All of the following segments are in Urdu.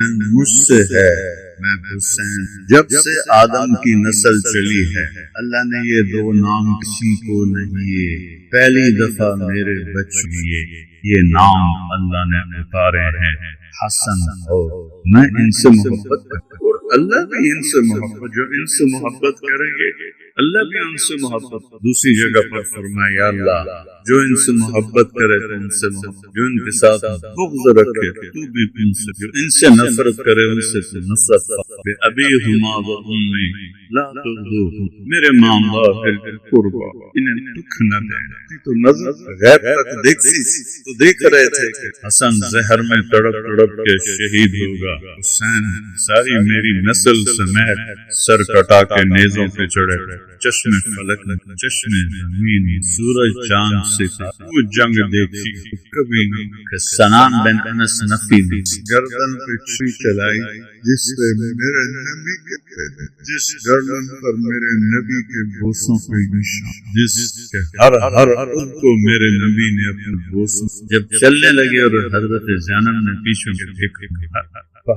مجھ سے ہے میں حسین جب سے آدم کی نسل چلی ہے۔ اللہ نے یہ دو نام کسی کو نہیں پہلی دفعہ میرے بچوں لیے یہ نام اللہ نے اتارے ہیں، حسن ہو میں ان سے محبت کرتا ہوں، اور اللہ بھی ان سے محبت، جو ان سے محبت کریں گے اللہ بھی ان سے محبت۔ دوسری جگہ پر فرمایا یا اللہ جو ان سے محبت کرے تو ان سے محبت، جو ان کے ساتھ بغض رکھے تو بھی ان سے، جو ان سے نفرت کرے ان سے تو نفرت۔ بے ابی ہما و امی لا تغضوہ، میرے ماں باپ قربا انہیں دکھ نہ دیں۔ تو نظر غیب تک دیکھتی تو دیکھ رہے تھے کہ حسن زہر میں تڑپ تڑپ کے شہید ہوگا، حسین ساری میری نسل سمیت سر کٹا کے نیزوں پہ چڑھے، چشم فلک چشم زمین سورج چاند سے وہ جنگ دیکھی کبھی نہ کہ سنان بن انس نفی نے گردن پہ چھری چلائی جس پہ میرے نبی کے، جس گردن پر میرے نبی کے بوسوں کے نشان، جس کے ہر ہر ان کو میرے نبی نے اپنے بوسوں، جب چلنے لگے اور حضرت زینب نے پیچھے کے دیکھا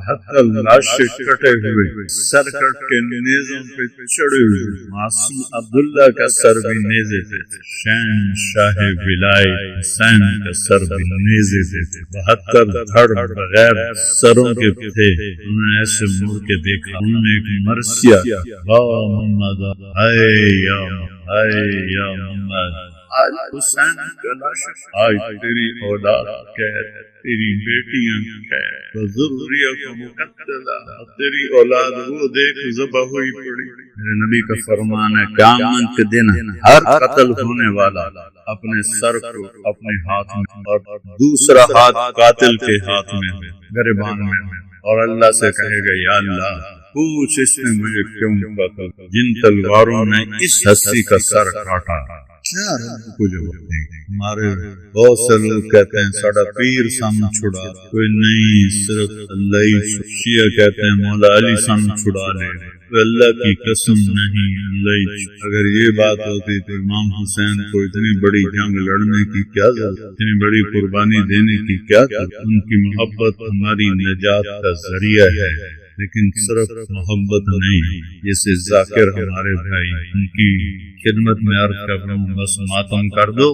حتی لاشیں کٹے ہوئے، سر کٹ کے نیزوں پہ چڑھے ہوئے، معصوم عبداللہ کا سر بھی نیزے پہ تھے، شہن شاہ ولایت حسین کا سر بھی نیزے پہ تھے، 72 دھڑ بغیر سروں کے تھے۔ انہوں نے ایسے مڑ کے دیکھا، انہوں نے ایک مرثیہ با محمد اے یا محمد، آج حسین کا لاش، آج تیری اولاد قید، تیری بیٹیاں قید، ذریہ کو مقتلہ، تیری اولاد وہ دیکھ ذبح ہوئی پڑی۔ میرے نبی کا فرمان ہے قیامت کے دن ہر قتل ہونے والا اپنے سر کو اپنے ہاتھ میں اور دوسرا ہاتھ قاتل کے ہاتھ میں گریبان میں، اور اللہ سے کہے گا یا اللہ پوچھ اس نے مجھے کیوں قتل، جن تلواروں نے اس ہستی کا سر کاٹا، کیا رب کو جواب دیں گے؟ ہمارے بہت سے لوگ کہتے ہیں ساڑا پیر سام چھڑا، کوئی نہیں صرف اللہ ہی، شیعہ کہتے ہیں مولا علی سام چھڑا لے، کوئی اللہ کی قسم نہیں اللہ ہی۔ اگر یہ بات ہوتی تو امام حسین کو اتنی بڑی جنگ لڑنے کی کیا ضرورت، اتنی بڑی قربانی دینے کی کیا ضرورت؟ ان کی محبت ہماری نجات کا ذریعہ ہے، لیکن صرف محبت نہیں۔ جیسے ذاکر ہمارے بھائی، ان کی خدمت میں عرض کر رہا ہوں بس ماتم کر دو،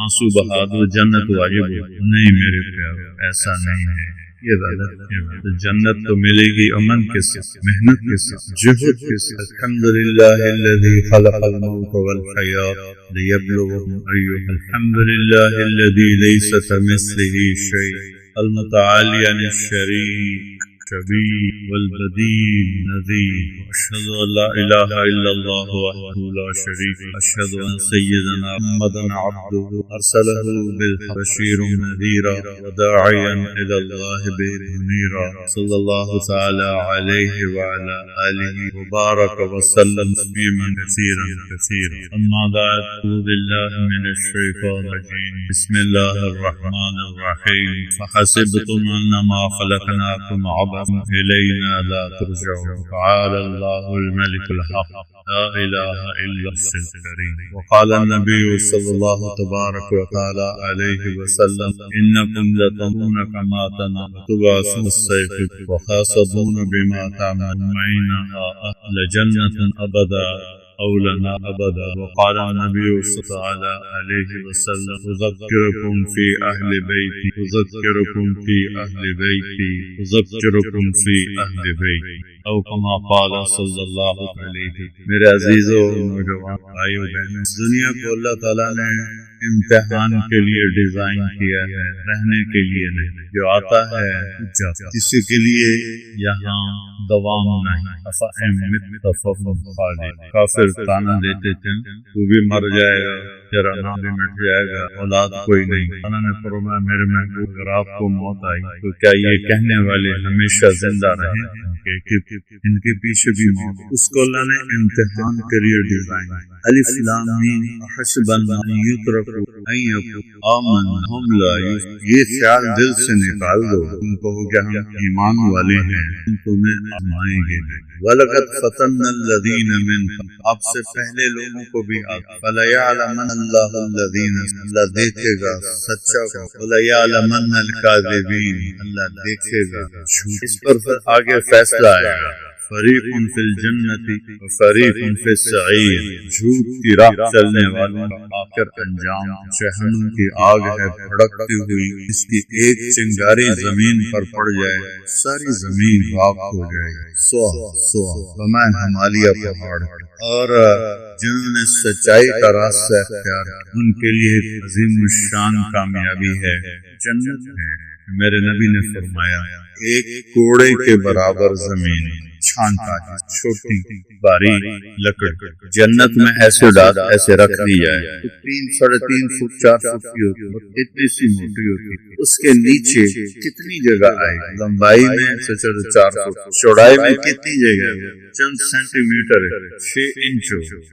آنسو بہا دو، جنت واجب ہو، نہیں میرے پیارو ایسا نہیں ہے، یہ غلط ہے۔ جنت تو ملے گی امن کے ساتھ، محنت کے ساتھ، جہد کے ساتھ۔ الحمدللہ الذی خلق الموت والحیات لیبلوکم ایکم، الحمدللہ الذی لیس کمثلہ شیء المتعالی عن الشریک شبیہ والبدیع نظیر، اشہد ان لا الہ الا اللہ وحدہ لا شریک لہ، اشہد ان سیدنا محمدا عبدہ ارسلہ بالحق بشیرا نذیرا وداعیا الی اللہ باذنہ منیرا، صلی اللہ تعالی علیہ وعلی آلہ وبارک وسلم تسلیما کثیرا کثیرا۔ اما بعد، اعوذ باللہ من الشیطان الرجیم، بسم اللہ الرحمن الرحیم، فحسبتم انما خلقناکم عبثا إلينا لا ترجعون، تعالى الله الملك الحق لا إله إلا هو الكريم۔ وقال النبي صلى الله تبارك وتعالى عليه وسلم إنكم لتمرون كما تنام تبعثون السيف وخاصبون بما تعملون إنها أهل جنة أبدا أو لنا أبدا۔ وقال النبي صلى الله عليه وسلم أذكركم في أهل بيتي، أذكركم في أهل بيتي، أذكركم في أهل بيتي، او کما قال صلی اللہ علیہ وسلم۔ میرے عزیزو نوجوان بھائیو بہنوں، دنیا کو اللہ تعالیٰ نے امتحان کے لیے ڈیزائن کیا ہے، رہنے کے لیے نہیں۔ جو آتا ہے جاتا، کسی کے لیے یہاں دوام نہیں۔ افہم مت فہم خالد، کافر تانا دیتے تھے تو بھی مر جائے گا، تیرا نام بھی مٹ جائے گا، اولاد کوئی نہیں۔ اللہ نے فرمایا میرے محبوب اگر آپ کو موت آئی تو کیا یہ کہنے والے ہمیشہ زندہ رہیں؟ کہ ان کے پیچھے بھی موت. اس کو اللہ نے امتحان کے لیے ڈیزائن. الف لام میم حسب ان یترکوا ان یقولوا آمنا ہم لا یفتنون. یہ خیال دل سے نکال دو. تم کہو کہ ہم ایمان والے ہیں، ہم تمہیں آزمائیں گے. وَلَقَدْ فَتَنَّا الَّذِينَ مِن قَبْلِهِمْ. آپ سے پہلے لوگوں کو بھی فَلَيَعْلَمَنَّ اللَّهُ الَّذِينَ. اللہ دیکھے گا سچا کو. وَلَيَعْلَمَنَّ الْكَاذِبِينَ. اللہ دیکھے گا جھوٹ. اس پر پھر آگے فیصلہ آئے گا. فریق فی الجنت و فریق فی السعیر. جھوٹ کی راہ چلنے والوں کا آخر انجام جہنم کی آگ ہے بھڑکتی ہوئی. اس کی ایک چنگاری زمین پر پڑ جائے ساری زمین راکھ ہو جائے. وما ہمالیہ پہاڑ. اور جنہوں نے سچائی کا راستہ اختیار کیا ان کے لیے عظیم الشان کامیابی ہے، جنت ہے. میرے نبی نے فرمایا ایک کوڑے کے برابر زمین چھانتا ہے، چھوٹی باریک لکڑ جنت میں ایسے ڈال ایسے رکھ دی جائے تو 3 ساڑھے 3 فٹ 4 فٹ کی ہوتی ہے، اتنی سی موٹی ہوتی ہے. اس کے نیچے کتنی جگہ آئے گی؟ لمبائی میں 4 فٹ، چوڑائی میں کتنی جگہ ہے؟ چند سینٹی میٹر، 6 انچ.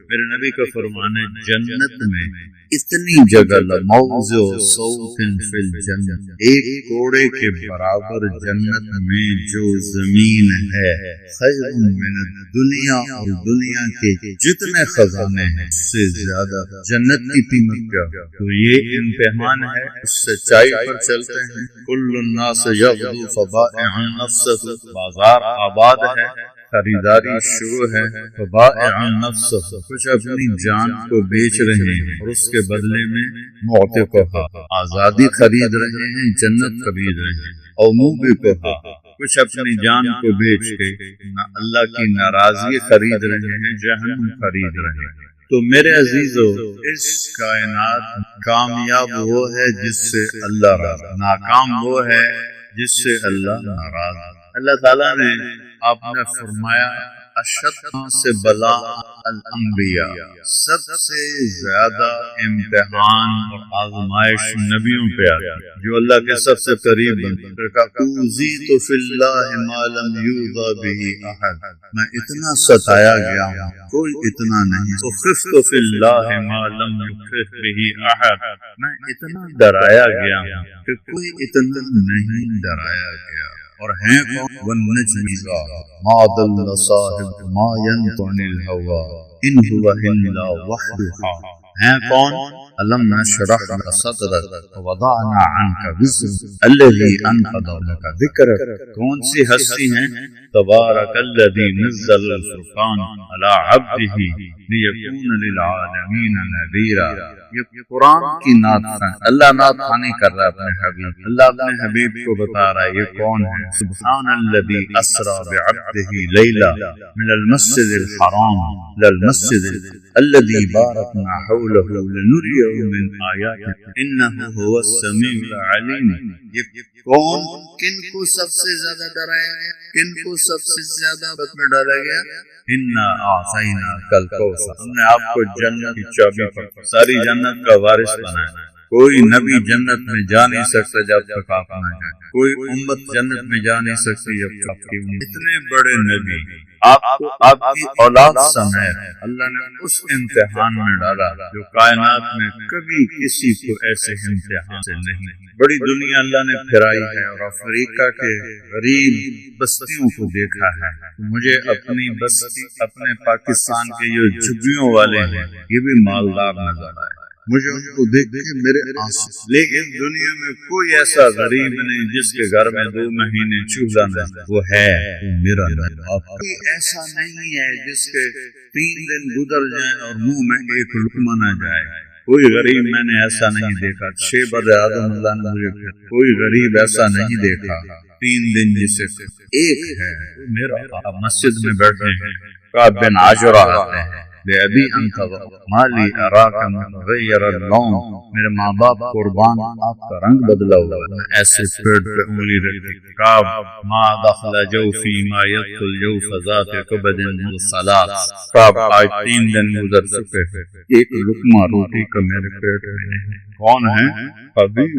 میرے نبی کا فرمان ہے جنت میں اتنی جگہ لموضع صوت فی الجنت. ایک کوڑے کے برابر جنت میں جو زمین ہے خیر من الدنیا، اور دنیا کے جتنے خزانے ہیں اس سے زیادہ جنت کی قیمت کیا. تو یہ امتحان ہے. سچائی پر چلتے ہیں. کل الناس یغدو فبائع نفسه. بازار آباد ہے، خریداری شروع ہے. فبائع نفسه. کچھ اپنی جان کو بیچ رہے ہیں اور اس کے بدلے میں معتقہ آزادی خرید رہے ہیں، جنت خرید رہے ہیں. اور موبقہ کچھ اپنی جان کو بیچ کے اللہ کی ناراضگی خرید رہے ہیں، جہنم خرید رہے ہیں. تو میرے عزیزو، اس کائنات کامیاب وہ ہے جس سے اللہ راضی، ناکام وہ ہے جس سے اللہ ناراض. اللہ تعالیٰ نے آپ نے فرمایا اشد سے بلا الانبیاء. سب سے زیادہ امتحان اور آزمائش نبیوں پہ آتی ہے جو اللہ کے سب سے قریب بنتے. اوذیت فی اللہ ما لم یوذ بہ احد. میں اتنا ستایا گیا ہوں کوئی اتنا نہیں. خفت فی اللہ ما لم یخف بہ احد. میں اتنا ڈرایا گیا ہوں کہ کوئی اتنا نہیں ڈرایا گیا. اور ہیں کون؟ والنجم اذا ما ضل صاحب ما ينطق عن الهوى ان هو الا وحی یوحی. ہیں کون؟ الم نشرح لك صدرك ووضعنا عنك وزرك الذي انقض لك ذکرك. کون سی ہستی ہیں؟ تبارک الذی نزل الفرقان على عبده لیکون للعالمین نذیرا. یہ قرآن کی نعت ہے. اللہ نعت خوانی کر رہا ہے اپنے حبیب. اللہ اپنے حبیب کو بتا رہا ہے یہ کون ہے. سبحان الذی اسری بعبده لیلا من المسجد الحرام للمسجد الذي باركنا حوله لنريه من آیاتنا انه هو السمیع العلیم. یہ کون؟ کن کو سب سے زیادہ ڈرایا گیا؟ کن کو سب سے زیادہ بد میں ڈالا گیا؟ انا اعطیناک الکوثر. ہم نے آپ کو جنت کی چابی پر ساری جنت کا وارث بنایا. کوئی نبی جنت میں جا نہیں سکتا جب تک آپ نہ جائیں. کوئی امت جنت میں جا نہیں سکتی جب تک آپ کی امت. اتنے بڑے نبی آپ کو آپ کی اولاد سمیت اللہ نے اس امتحان میں ڈالا جو کائنات میں کبھی کسی کو ایسے امتحان سے نہیں. بڑی دنیا اللہ نے پھرائی ہے اور افریقہ کے غریب بستیوں کو دیکھا ہے. مجھے اپنی بستی اپنے پاکستان کے یہ جھگیوں والے ہیں یہ بھی مالدار نظر آئے. مجھے ان کو دیکھ کے میرے آنسو. لیکن دنیا میں کوئی ایسا غریب نہیں جس کے گھر میں 2 مہینے چولہا نہیں. وہ ہے میرا نہیں. کوئی ایسا نہیں ہے جس کے 3 دن گزر جائیں اور منہ میں ایک لقمہ نہ جائے. کوئی غریب میں نے ایسا نہیں دیکھا. 6 بر-اعظم اللہ نے مجھے کوئی غریب ایسا نہیں دیکھا 3 دن جسے ایک ہے میرا. آپ مسجد میں بیٹھے ہیں کعب بن عجرہ آتے ہیں بے انت مالی اراک متغیر اللون. میرے ماں باپ قربان آپ کا رنگ بدلا ہوا. میں ایسے پیڑ پہ انگلی رکھتی. کعب ما دخل جوفی ما یدخل جوف ذات کبد مرسلات. کعب آج 3 دن گزر چکے ایک لقمہ روٹی کا میرے پیٹ میں. کون ہے؟ حبیب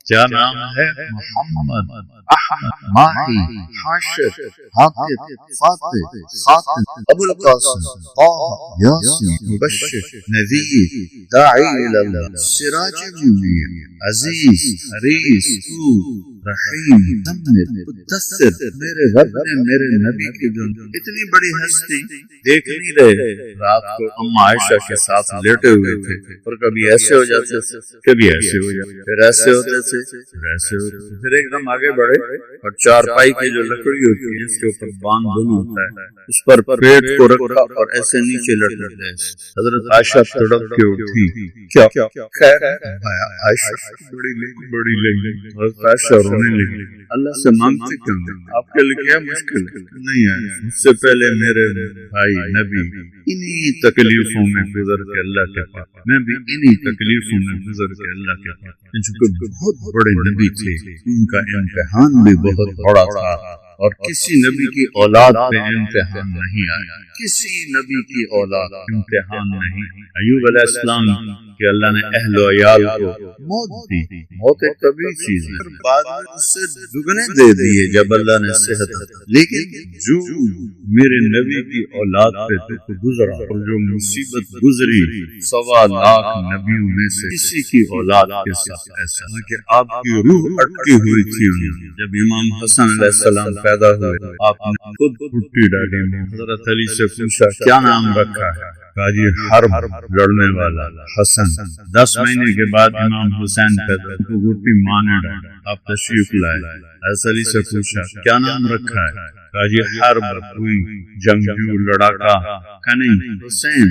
کیا نام ہے؟ محمد، احمد، ماہی، حاشر، حاطب، فاتح، خاتم، ابو القاسم، طه، یاسین، مبشر، نذیر، داعی اللہ، سراج منیر، عزیز، حریص، رحیم، مدثر۔ میرے رب نے میرے نبی کی جو اتنی بڑی ہستی دیکھ نہیں رہے، رات کو اما عائشہ کے ساتھ لیٹے ہوئے تھے اور کبھی ایسے ہو جاتے تھے، کبھی ایسے ہو جاتے، پھر ایسے ہوتے تھے، پھر ایسے ہوتے تھے، پھر ایک دم آگے بڑھے اور چارپائی کی جو لکڑی ہوتی ہے جس کے اوپر باندھ بنا ہوتا ہے اس پر پیٹ کو رکھا اور ایسے نیچے لٹکتے ہیں۔ حضرت عائشہ تڑپ کے اٹھی، کیا خیر ہے؟ عائشہ بڑی لگی، حضرت عائشہ رونے لگی، اللہ سے مانگتے کیوں نہیں؟ آپ کے لیے کیا مشکل نہیں ہے؟ مجھ سے پہلے میرے بھائی نبی انہی تکلیفوں میں گزر کے اللہ کے پاس، میں بھی انہی تکلیفوں میں گزر کے اللہ کے پاس، چونکہ بہت بڑے نبی تھے، ان کا امتحان بھی بہت بڑا تھا اور کسی نبی کی اولاد پہ امتحان نہیں آیا، کسی نبی کی اولاد امتحان نہیں۔ ایوب علیہ السلام کہ اللہ نے اہل و عیال کو موت دی، موت ایک طبیعی چیز ہے، بعد میں اس سے دگنے دے دیے جب اللہ نے صحت دی، لیکن جو میرے نبی کی اولاد پہ دکھ گزرا اور جو مصیبت گزری 1.25 لاکھ نبیوں میں سے کسی کی اولاد کے ساتھ ایسا ہے کہ آپ کی روح اٹکی ہوئی تھی۔ جب امام حسن علیہ السلام پیدا ہوئے آپ نے خود پھٹی ڈالی، حضرت علی سے پوچھا کیا نام رکھا ہے؟ کہا جی حرب لڑنے والا حسن۔ 10 مہینے کے بعد امام حسین پیدا ہوئے، گھٹی ماں نے ڈالی، آپ تشریف لائے، حضرت علی سے پوچھا کیا نام رکھا ہے؟ کہا جی حرب، کوئی جنگجو لڑاکا، کہا نہیں حسین۔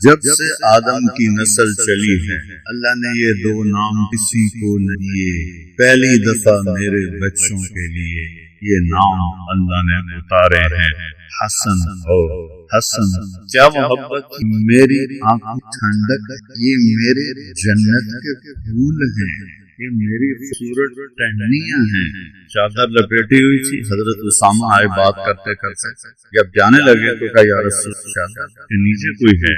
جب سے آدم کی نسل چلی ہے اللہ نے یہ 2 نام کسی کو نہیں دیے، پہلی دفعہ میرے بچوں کے لیے یہ نام اللہ نے اتارے ہیں، حسن اور حسن۔ کیا محبت، میری آنکھ ٹھنڈک، یہ میرے جنت کے پھول ہیں، یہ میری خوبصورت ٹہنیاں ہیں۔ چادر لپیٹی ہوئی تھی، حضرت اسامہ آئے بات کرتے کرتے، جب جانے لگے تو کہا یا رسول اللہ چادر کے نیچے کوئی ہے،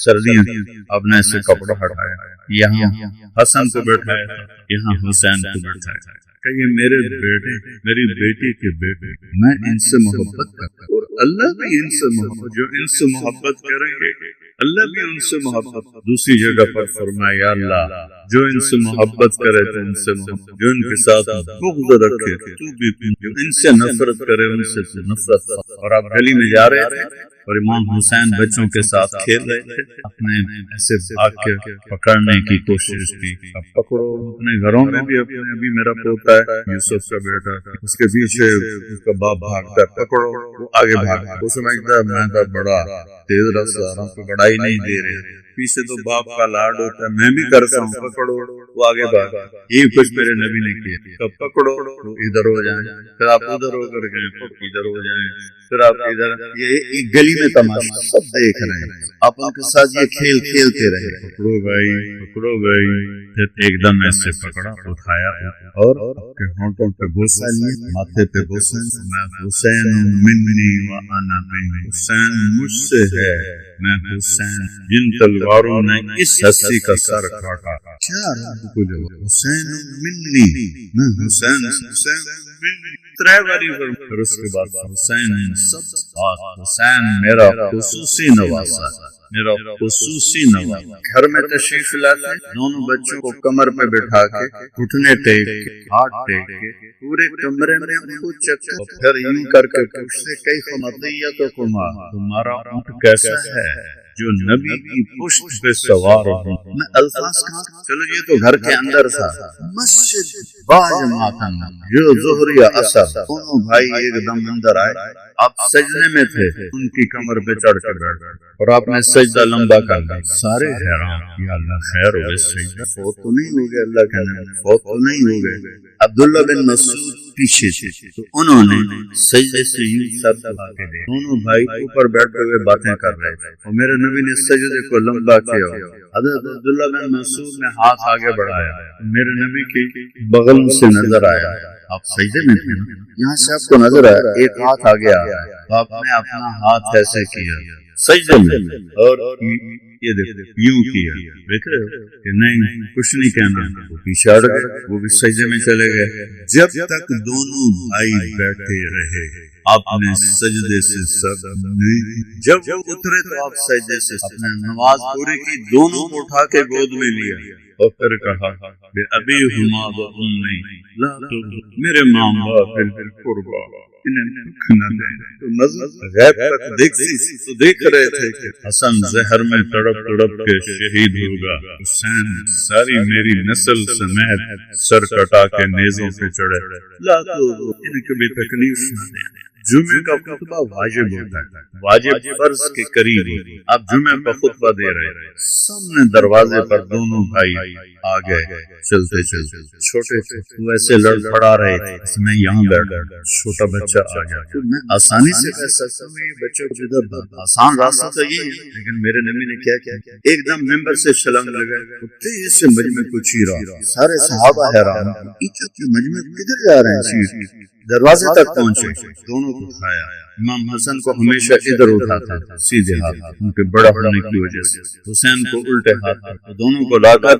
سردیاں، آپ نے ایسے کپڑا ہٹایا، یہاں حسن کو بیٹھایا تھا، یہاں حسین کو بیٹھایا تھا، کہ یہ میرے بیٹے، میری بیٹی کے بیٹے، میں ان سے محبت کرتا ہوں اور اللہ بھی ان سے محبت، جو ان سے محبت کریں گے اللہ بھی ان سے محبت۔ دوسری جگہ پر فرمایا یا اللہ جو ان سے محبت کرے تو ان سے محبت، جو ان کے ساتھ بغض رکھے تو بھی، جو ان سے نفرت کرے ان سے نفرت۔ اور آپ گلی میں جا رہے تھے اور امام حسین بچوں کے ساتھ کھیل رہے تھے، اپنے ایسے بھاگ کے پکڑنے کی کوشش کی، اب پکڑو، اپنے گھروں میں بھی اپنے، ابھی میرا پوتا ہے یوسف کا بیٹا، اس کے پیچھے اس کا باپ بھاگتا ہے، پکڑو، وہ آگے بھاگتا ہے، وہ سمجھتا ہے میں تو بڑا تیز رفتار ہوں، بڑائی نہیں دے رہے، پیچھے تو باپ کا لاڈ ہوتا ہے، میں بھی کرتا ہوں، پکڑو، وہ آگے بھاگ۔ یہ کچھ میرے نبی نے کیا، کب پکڑو وہ ادھر ہو جائیں، پھر آپ ادھر ہو کر گئے، ادھر ہو جائیں، پھر آپ ادھر، یہ گلی میں تماشا سب دیکھ رہے ہیں، آپ ان کے ساتھ یہ کھیل کھیلتے رہے، پکڑو بھائی، پکڑو بھائی، پھر ایک دم ایسے پکڑا، اٹھایا اور ہونٹوں پہ بوسہ لیا، ماتھے پہ بوسہ، میں حسین منی وانا منی، حسین مجھ سے ہے، میں حسین، جن تلواروں نے اس ہستی کا سر کاٹا، کیا رب کو جواب، حسین منی، میں حسین، حسین منی، 3 باری پھر اس کے بعد حسین سب بات، حسین میرا خصوصی نواسا، میرا خصوصی نواسا۔ گھر میں تشریف لاتے، دونوں بچوں کو کمر پہ بٹھا کے، گھٹنے ٹیک کے، ہاتھ ٹیک کے، پورے کمرے میں ان کو چکر، پھر یوں کر کے پوچھتے کیف مطیتکما، تمہارا اونٹ کیسا ہے جو نبی کی پشت پہ سوار ہوں۔ میں الفاظ کہاں، چلو یہ تو گھر کے اندر تھا، مسجد باج ماتن جو ظہر یا عصر، دونوں بھائی ایک دم اندر آئے، آپ سجدے میں تھے، ان کی کمر پہ چڑھ کر بیٹھ اور آپ نے سجدہ لمبا کر دیا، سارے حیران، یا اللہ خیر ہو گئے، سجدہ فوت تو نہیں ہو گئے، اللہ کے نبی فوت تو نہیں ہو گئے۔ عبداللہ بن مسعود پیچھے تھے تو انہوں نے سجدے سے یوں سر دبا کے دے، دونوں بھائی اوپر بیٹھے ہوئے باتیں کر رہے تھے اور میرے نبی نے سجدے کو لمبا کیا، حضرت عبداللہ بن مسعود نے ہاتھ آگے بڑھایا، میرے نبی کے بغل سے نظر آیا، آپ سجدے میں تھے نا، یہاں سے آپ کو نظر آیا ایک ہاتھ آگے آ گیا تو آپ نے اپنا ہاتھ ایسے کیا سجدے میں، اور یہ دیکھو یوں کیا، دیکھ رہے ہو کہ نہیں کچھ نہیں کہنا، وہ پیچھے ہٹ گئے، وہ بھی سجدے میں چلے گئے۔ جب تک دونوں بھائی بیٹھے رہے آپ نے سجدے سے سر نہیں، جب وہ اترے تو آپ سجدے سے اپنے نماز پوری کی، دونوں کو اٹھا کے گود میں لیا اور پھر کہا بے ابی ہما و امی لا تغضب، میرے ماں باپ بالقربا انہیں دکھ نہ دیں۔ تو نظر غیب تک دیکھتی تو دیکھ رہے تھے کہ حسن زہر میں تڑپ تڑپ کے شہید ہوگا، حسین ساری میری نسل سمیت سر کٹا کے نیزوں پہ چڑھے، لا تغضب انہیں کبھی تکلیف نہ دیں۔ جمعے کا خطبہ واجب ہوتا ہے، واجب فرض کے قریب ہوتا ہے۔ آپ جمعے کا خطبہ دے رہے ہیں، سامنے دروازے پر دونوں بھائی آ گئے، چلتے چلتے چھوٹے تھے تو ایسے لڑ پڑا رہے تھے، میں یہاں بیٹھا چھوٹا بچہ آ گیا تو میں آسانی سے کہہ سکتا ہوں یہ بچہ جدھر آسان راستہ تو یہ ہے، لیکن میرے نبی نے کیا کیا، ایک دم ممبر سے چھلانگ لگائے، تیز سے مجمع کو چیرا، سارے صحابہ حیران، اتنے مجمع کدھر جا رہے ہیں، چیر دروازے تک پہنچے، دونوں کو اٹھایا۔ امام حسن کو ہمیشہ ادھر اٹھاتا تھا سیدھے ہاتھ، ان کے بڑا ہونے کی وجہ سے، حسین کو الٹے ہاتھ، دونوں کو لا کر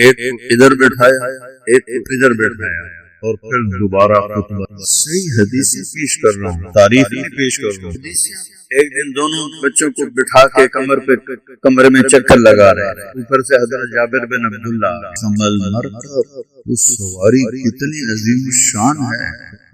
ایک ادھر بٹھایا ایک ادھر بٹھایا، اور پھر دوبارہ خطبہ۔ صحیح حدیثیں پیش کر رہا ہوں، تاریخ نہیں پیش کر رہا ہوں۔ ایک دن دونوں بچوں کو بٹھا کے کمرے میں چکر لگا رہے، اوپر سے حضرت جابر بن عبداللہ کمل مرکب، اس سواری کتنی عظیم الشان ہے،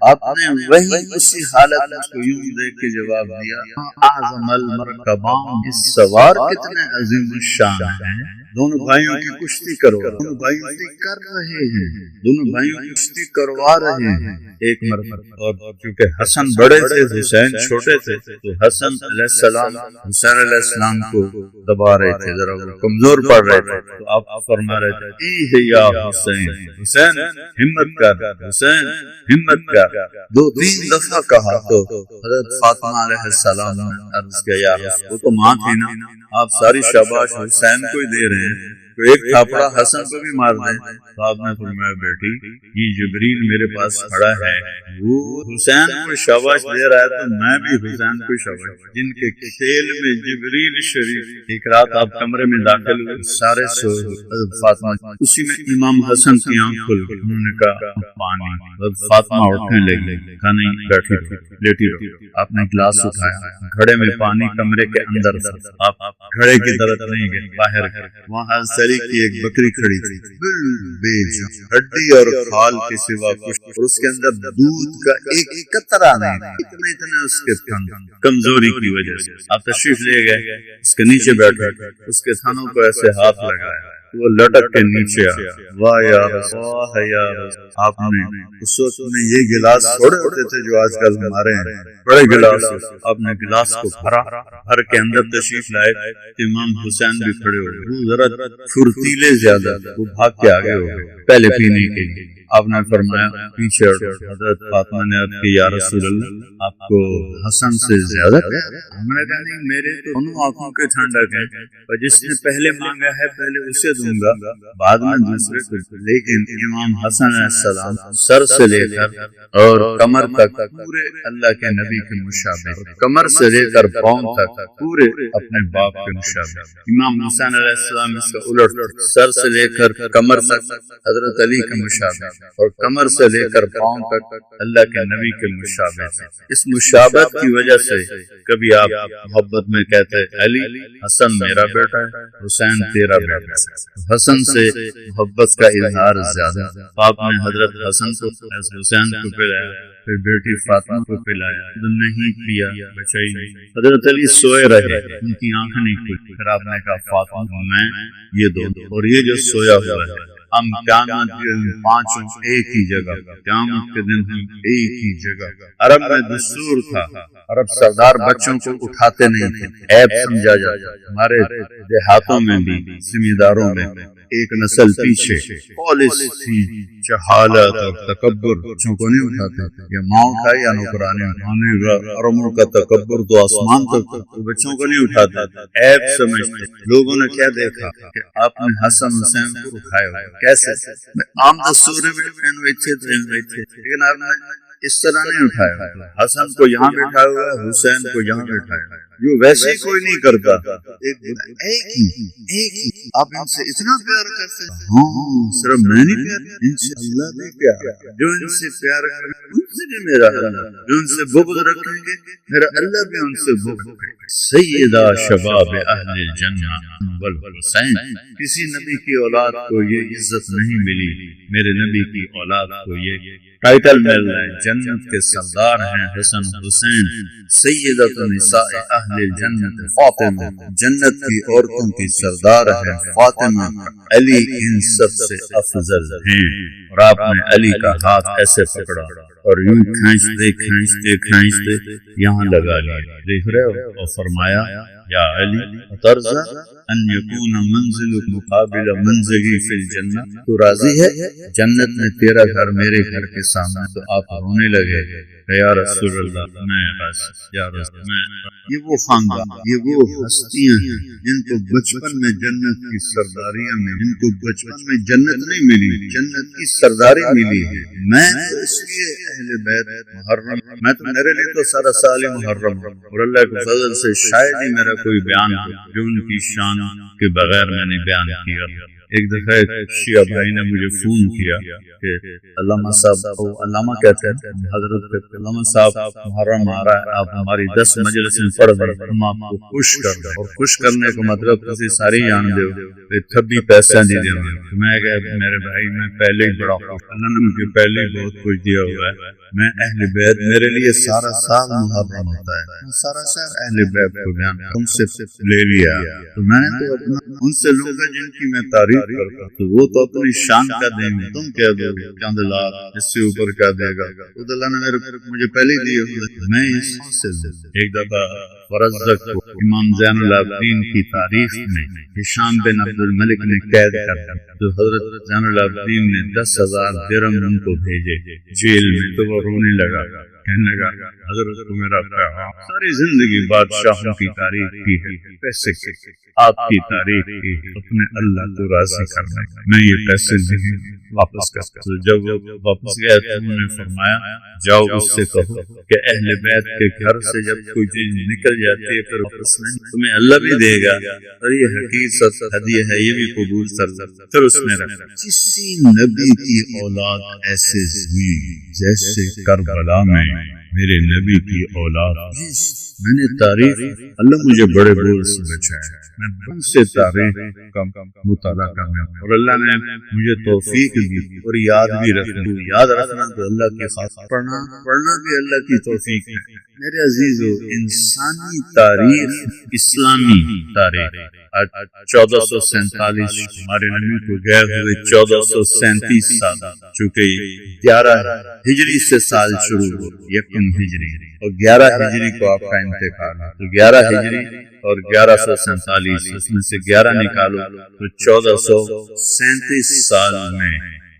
آپ نے وہی اسی حالت میں اس کو یوں دیکھ کے جواب دیا، اعظم المرکبان، اس سوار کتنے عظیم الشان ہیں۔ دونوں بھائیوں کی کشتی کرو، دونوں بھائی کشتی کر رہے ہیں، دونوں بھائیوں کی کشتی کروا رہے ہیں ایک مرتبہ، اور چونکہ حسن بڑے تھے حسین چھوٹے تھے تو حسن علیہ السلام حسین علیہ السلام کو دبا رہے تھے، ذرا وہ کمزور پڑ رہے تھے، تو آپ فرما رہے تھے ای یا حسین، حسین ہمت کر، حسین ہمت کر۔ دو تین دفعہ کہا تو حضرت فاطمہ علیہ السلام نے عرض کیا یا حسین، وہ تو ماں تھی نا، آپ ساری شاباش حسین کو ہی دے رہے ہیں، تو ایک تھاپڑا حسن کو بھی مار دیں۔ تو آپ نے فرمایا بیٹی یہ جبریل میرے پاس کھڑا ہے، وہ حسین کو شاباش دے رہا ہے تو میں بھی حسین کو شاباش، جن کے کھیل میں جبریل شریف۔ ایک رات آپ کمرے میں داخل ہوئے، سارے سو حضرت فاطمہ، اسی میں امام حسن کی آنکھ کھل گئی، انہوں نے کہا پانی، حضرت فاطمہ اٹھنے لگی، کہا نہیں بیٹھی تھی لیٹی رہو۔ آپ نے گلاس اٹھایا، گھڑے میں پانی کمرے کے اندر تھا، آپ گھڑے کی طرف نہیں گئے، باہر گئے، وہاں سری کی ایک بکری کھڑی تھی، بے جان، ہڈی اور کھال کے سوا کچھ، اور اس کے اندر دودھ کا ایک قطرہ نہیں، اتنے اس کے تھن، کمزوری کی وجہ سے۔ آپ تشریف لے گئے، اس کے نیچے بیٹھے، اس کے تھنوں کو ایسے ہاتھ لگایا، وہ لٹک کے نیچے آیا، واہ یا رسول، واہ یا رسول۔ آپ نے اس وقت میں یہ گلاس تھوڑے ہوتے تھے جو آج کل ہمارے ہیں، بڑے گلاس، آپ نے گلاس کو بھرا، بھر کے اندر تشریف لائے، امام حسین بھی کھڑے ہو گئے، وہ ذرا پھرتیلے زیادہ، وہ بھاگ کے آگے ہو گئے پہلے پینے کے لیے۔ آپ نے فرمایا پیچھے ہٹو، حضرت فاطمہ نے عرض کی یا رسول اللہ آپ کو حسن سے زیادہ پیار؟ ہم نے کہا نہیں، میرے تو دونوں آنکھوں کے ٹھنڈک ہیں، اور جس نے پہلے مانگا ہے پہلے اسے دوں گا، بعد میں دوسرے کو۔ لیکن امام حسن علیہ السلام سر سے لے کر اور کمر تک پورے اللہ کے نبی کے مشابہ، کمر سے لے کر پاؤں تک پورے اپنے باپ کے مشابہ۔ امام حسین علیہ السلام اس کا الٹ، سر سے لے کر کمر تک حضرت علی کے مشابہ، اور کمر سے لے کر پاؤں تک اللہ کے نبی کے مشابہ تھے۔ اس مشابہت کی وجہ سے کبھی آپ محبت میں کہتے علی حسن میرا بیٹا ہے، حسین تیرا بیٹا ہے، حسن سے محبت کا اظہار زیادہ۔ آپ نے حضرت حسن کو حسین کو پلایا، پھر بیٹی فاطمہ کو پلایا، نہیں پیا بچائی نہیں۔ حضرت علی سوئے رہے، ان کی آنکھ نہیں کھلی، پھر آپ نے کہا فاطمہ میں یہ دو، اور یہ جو سویا ہوا ہے ہم قیامت کے دن پانچوں ایک ہی جگہ، قیامت کے دن ہم ایک ہی جگہ۔ عرب میں دستور تھا، عرب سردار بچوں کو اٹھاتے نہیں تھے، عیب سمجھا جاتا۔ ہمارے دیہاتوں میں بھی زمینداروں میں ایک نسل پیچھے پولیس تھی، جہالت اور تکبر بچوں کو نہیں اٹھاتے، یا ماں اٹھائے یا نوکرانی اٹھانے کا، ارموں کا تکبر تو آسمان تک، بچوں کو نہیں اٹھاتے، عیب سمجھتے۔ لوگوں نے کیا دیکھا کہ آپ نے حسن حسین کو اٹھایا ہوا، کیسے عام دستور میں لیکن آپ نے اس طرح نہیں اٹھایا، حسن کو یہاں بٹھایا ہوا ہے، حسین کو یہاں بٹھایا ہوا ہے، جو ویسے ہی کوئی نہیں کرتا۔ ایک ہی آپ ان سے اتنا پیار کرتے ہیں، ہاں صرف میں نہیں پیار، ان سے اللہ بھی پیار، جو ان سے پیار کریں ان سے بھی میرا اللہ، جو ان سے بغض رکھیں گے میرا اللہ بھی ان سے بغض رکھے گا۔ سیدہ شباب اہل الجنہ والحسین، کسی نبی کی اولاد کو یہ عزت نہیں ملی، میرے نبی کی اولاد کو یہ ٹائٹل مل رہا ہے، جنت کے سردار ہیں حسن حسین۔ سیدۃ نساء اہل الجنت فاطمہ، جنت کی عورتوں کی سردار ہے فاطمہ، علی ان سب سے افضل ہیں۔ اور آپ نے علی کا ہاتھ ایسے پکڑا اور یوں کھینچتے کھینچتے کھینچتے یہاں لگا لیا، دیکھ رہے ہو، اور فرمایا یا علی اترضى ان يكون منزلك مقابل منزلي في الجنہ، تو راضی ہے جنت میں تیرا گھر میرے گھر کے سامنے؟ تو آپ رونے لگے کہ یا رسول اللہ میں بس، یا رسول میں۔ یہ وہ خاندان، یہ وہ ہستیاں ہیں جن کو بچپن میں جنت کی سرداریاں میں، جن کو بچپن میں جنت نہیں ملی، جنت کی سرداری ملی ہے۔ میں تو اس لیے اہل بیت محرم، میں تو میرے لیے تو سارا سال ہی محرم، اور اللہ کے فضل سے شاید ہی میرا کوئی بیان جو ان کی شان کے بغیر میں نے بیان کیا۔ ایک دفعہ شیعہ بھائی نے مجھے فون کیا کہ علامہ صاحب، علامہ کہتے ہیں حضرت، علامہ صاحب محرم آ رہا ہے، آپ ہماری 10 مجلسیں پڑھ دیں، ہم آپ کو خوش کر دیں، اور خوش کرنے کا مطلب کسی ساری جان دے تبھی پیسہ نہیں دیں گے۔ میں کہ میرے بھائی میں پہلے ہی بڑا خوش، اللہ نے مجھے پہلے ہی بہت کچھ دیا ہوا ہے، میں اہل بیت، میرے لیے سارا سال محرم ہوتا ہے، سارا سال اہل بیت کو بیان تم سے لے لیا۔ تو میں نے تو اپنا ان سے لوں گا جن کی میں تعریف کرتا، تو وہ تو اپنی شان کا دیں گے، تم کیا دو گے چند لاکھ، اس سے اوپر کیا دے گا؟ خود اللہ نے مجھے پہلے ہی دیے، میں اس سے لوں۔ ایک دفعہ فرزدق کو امام زین العابدین کی تاریخ میں ہشام بن عبد الملک نے قید کر دیا، تو حضرت زین العابدین نے 10,000 درہم ان کو بھیجے جیل میں، تو وہ رونے لگا، کہنے لگا حضرت کو میرا پیغام، ساری زندگی بادشاہوں کی تعریف کی ہے، پیسے کی، آپ کی تعریف کی، اپنے اللہ کو راضی کرنے، میں یہ پیسے نہیں واپس کرتا۔ تو جب وہ واپس گیا تو انہوں نے فرمایا جاؤ اس سے کہو کہ اہل بیت کے گھر سے جب کوئی چیز نکل جاتی ہے پھر واپس نہیں، تمہیں اللہ بھی دے گا، اور یہ حقیقت ہدیہ ہے، یہ بھی قبول کر لو۔ پھر اس نے رکھا کسی نبی کی اولاد ایسے ہوئی جیسے کربلا میں میرے نبی کی اولاد۔ میں نے تاریخ، اللہ مجھے بڑے بول سے بچایا، میں بہت سے تاریخ کا مطالعہ کرنا، اور اللہ نے مجھے توفیق دی، اور یاد بھی رکھنا، یاد رکھنا تو اللہ کی خاطر، پڑھنا بھی اللہ کی توفیق ہے۔ میرے عزیزو، انسانی تاریخ، اسلامی تاریخ، 1447 ہمارے نبی کو گئے ہوئے 1437 سال، چونکہ 11 ہجری سے سال شروع ہو، یکم ہجری، اور 11 ہجری کو آپ کا انتقال ہے، تو 11 ہجری اور 1147، اس میں سے 11 نکالو تو 1437 سال میں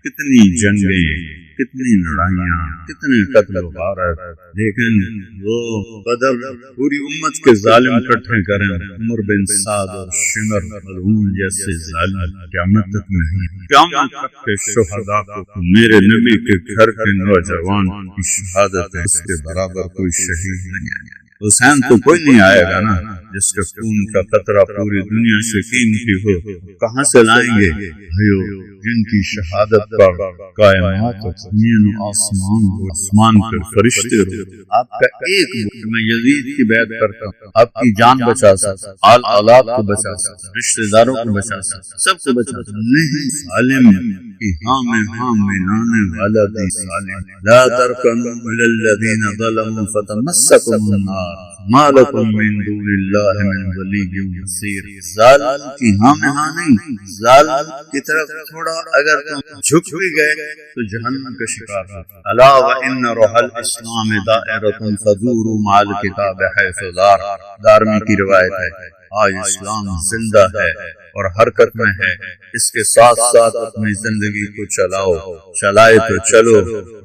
کتنی جنگیں، کتنی لڑائیاں، کتنے قتل و غارت، لیکن وہ بدر پوری امت کے ظالم اکٹھے کریں، عمر بن سعد اور شمر ملعون جیسے ظالم قیامت تک نہیں، قیامت تک کے شہداء کو میرے نبی کے گھر کے نوجوان کی شہادت ہے، اس کے برابر کوئی شہید نہیں آئے۔ حسین تو کوئی نہیں آئے گا نا جس کے خون کا قطرہ پوری دنیا سے قیمتی ہو، کہاں سے لائیں گے بھائیو؟ جن کی شہادت پر کائنات زمین و آسمان پر فرشتے رو۔ آپ کا ایک میں یزید کی بیعت کرتا ہوں، آپ کی جان بچا سکتا، آل اولاد کو بچا سکتا، رشتہ داروں کو بچا سکتا، سب کو بچا سکتا، نہیں ظالم کی ہاں میں لانے والا دی ظالم، لا ترکنوا الی الذین ظلموا فتمسکم النار ما لکم من دون اللہ من ولی نصیر۔ ظالم کی ہاں میں ہاں نہیں، ظالم کی طرف تھوڑا اگر تم جھک بھی گئے تو جہنم کا شکار ہو۔ الا وان روح الاسلام دائرۃ تدور مع الکتاب حیث دار، دارمی کی روایت ہے آج اسلام زندہ ہے اور حرکت میں ہے، اس کے ساتھ ساتھ اپنی زندگی کو چلاؤ، چلائے تو چلو،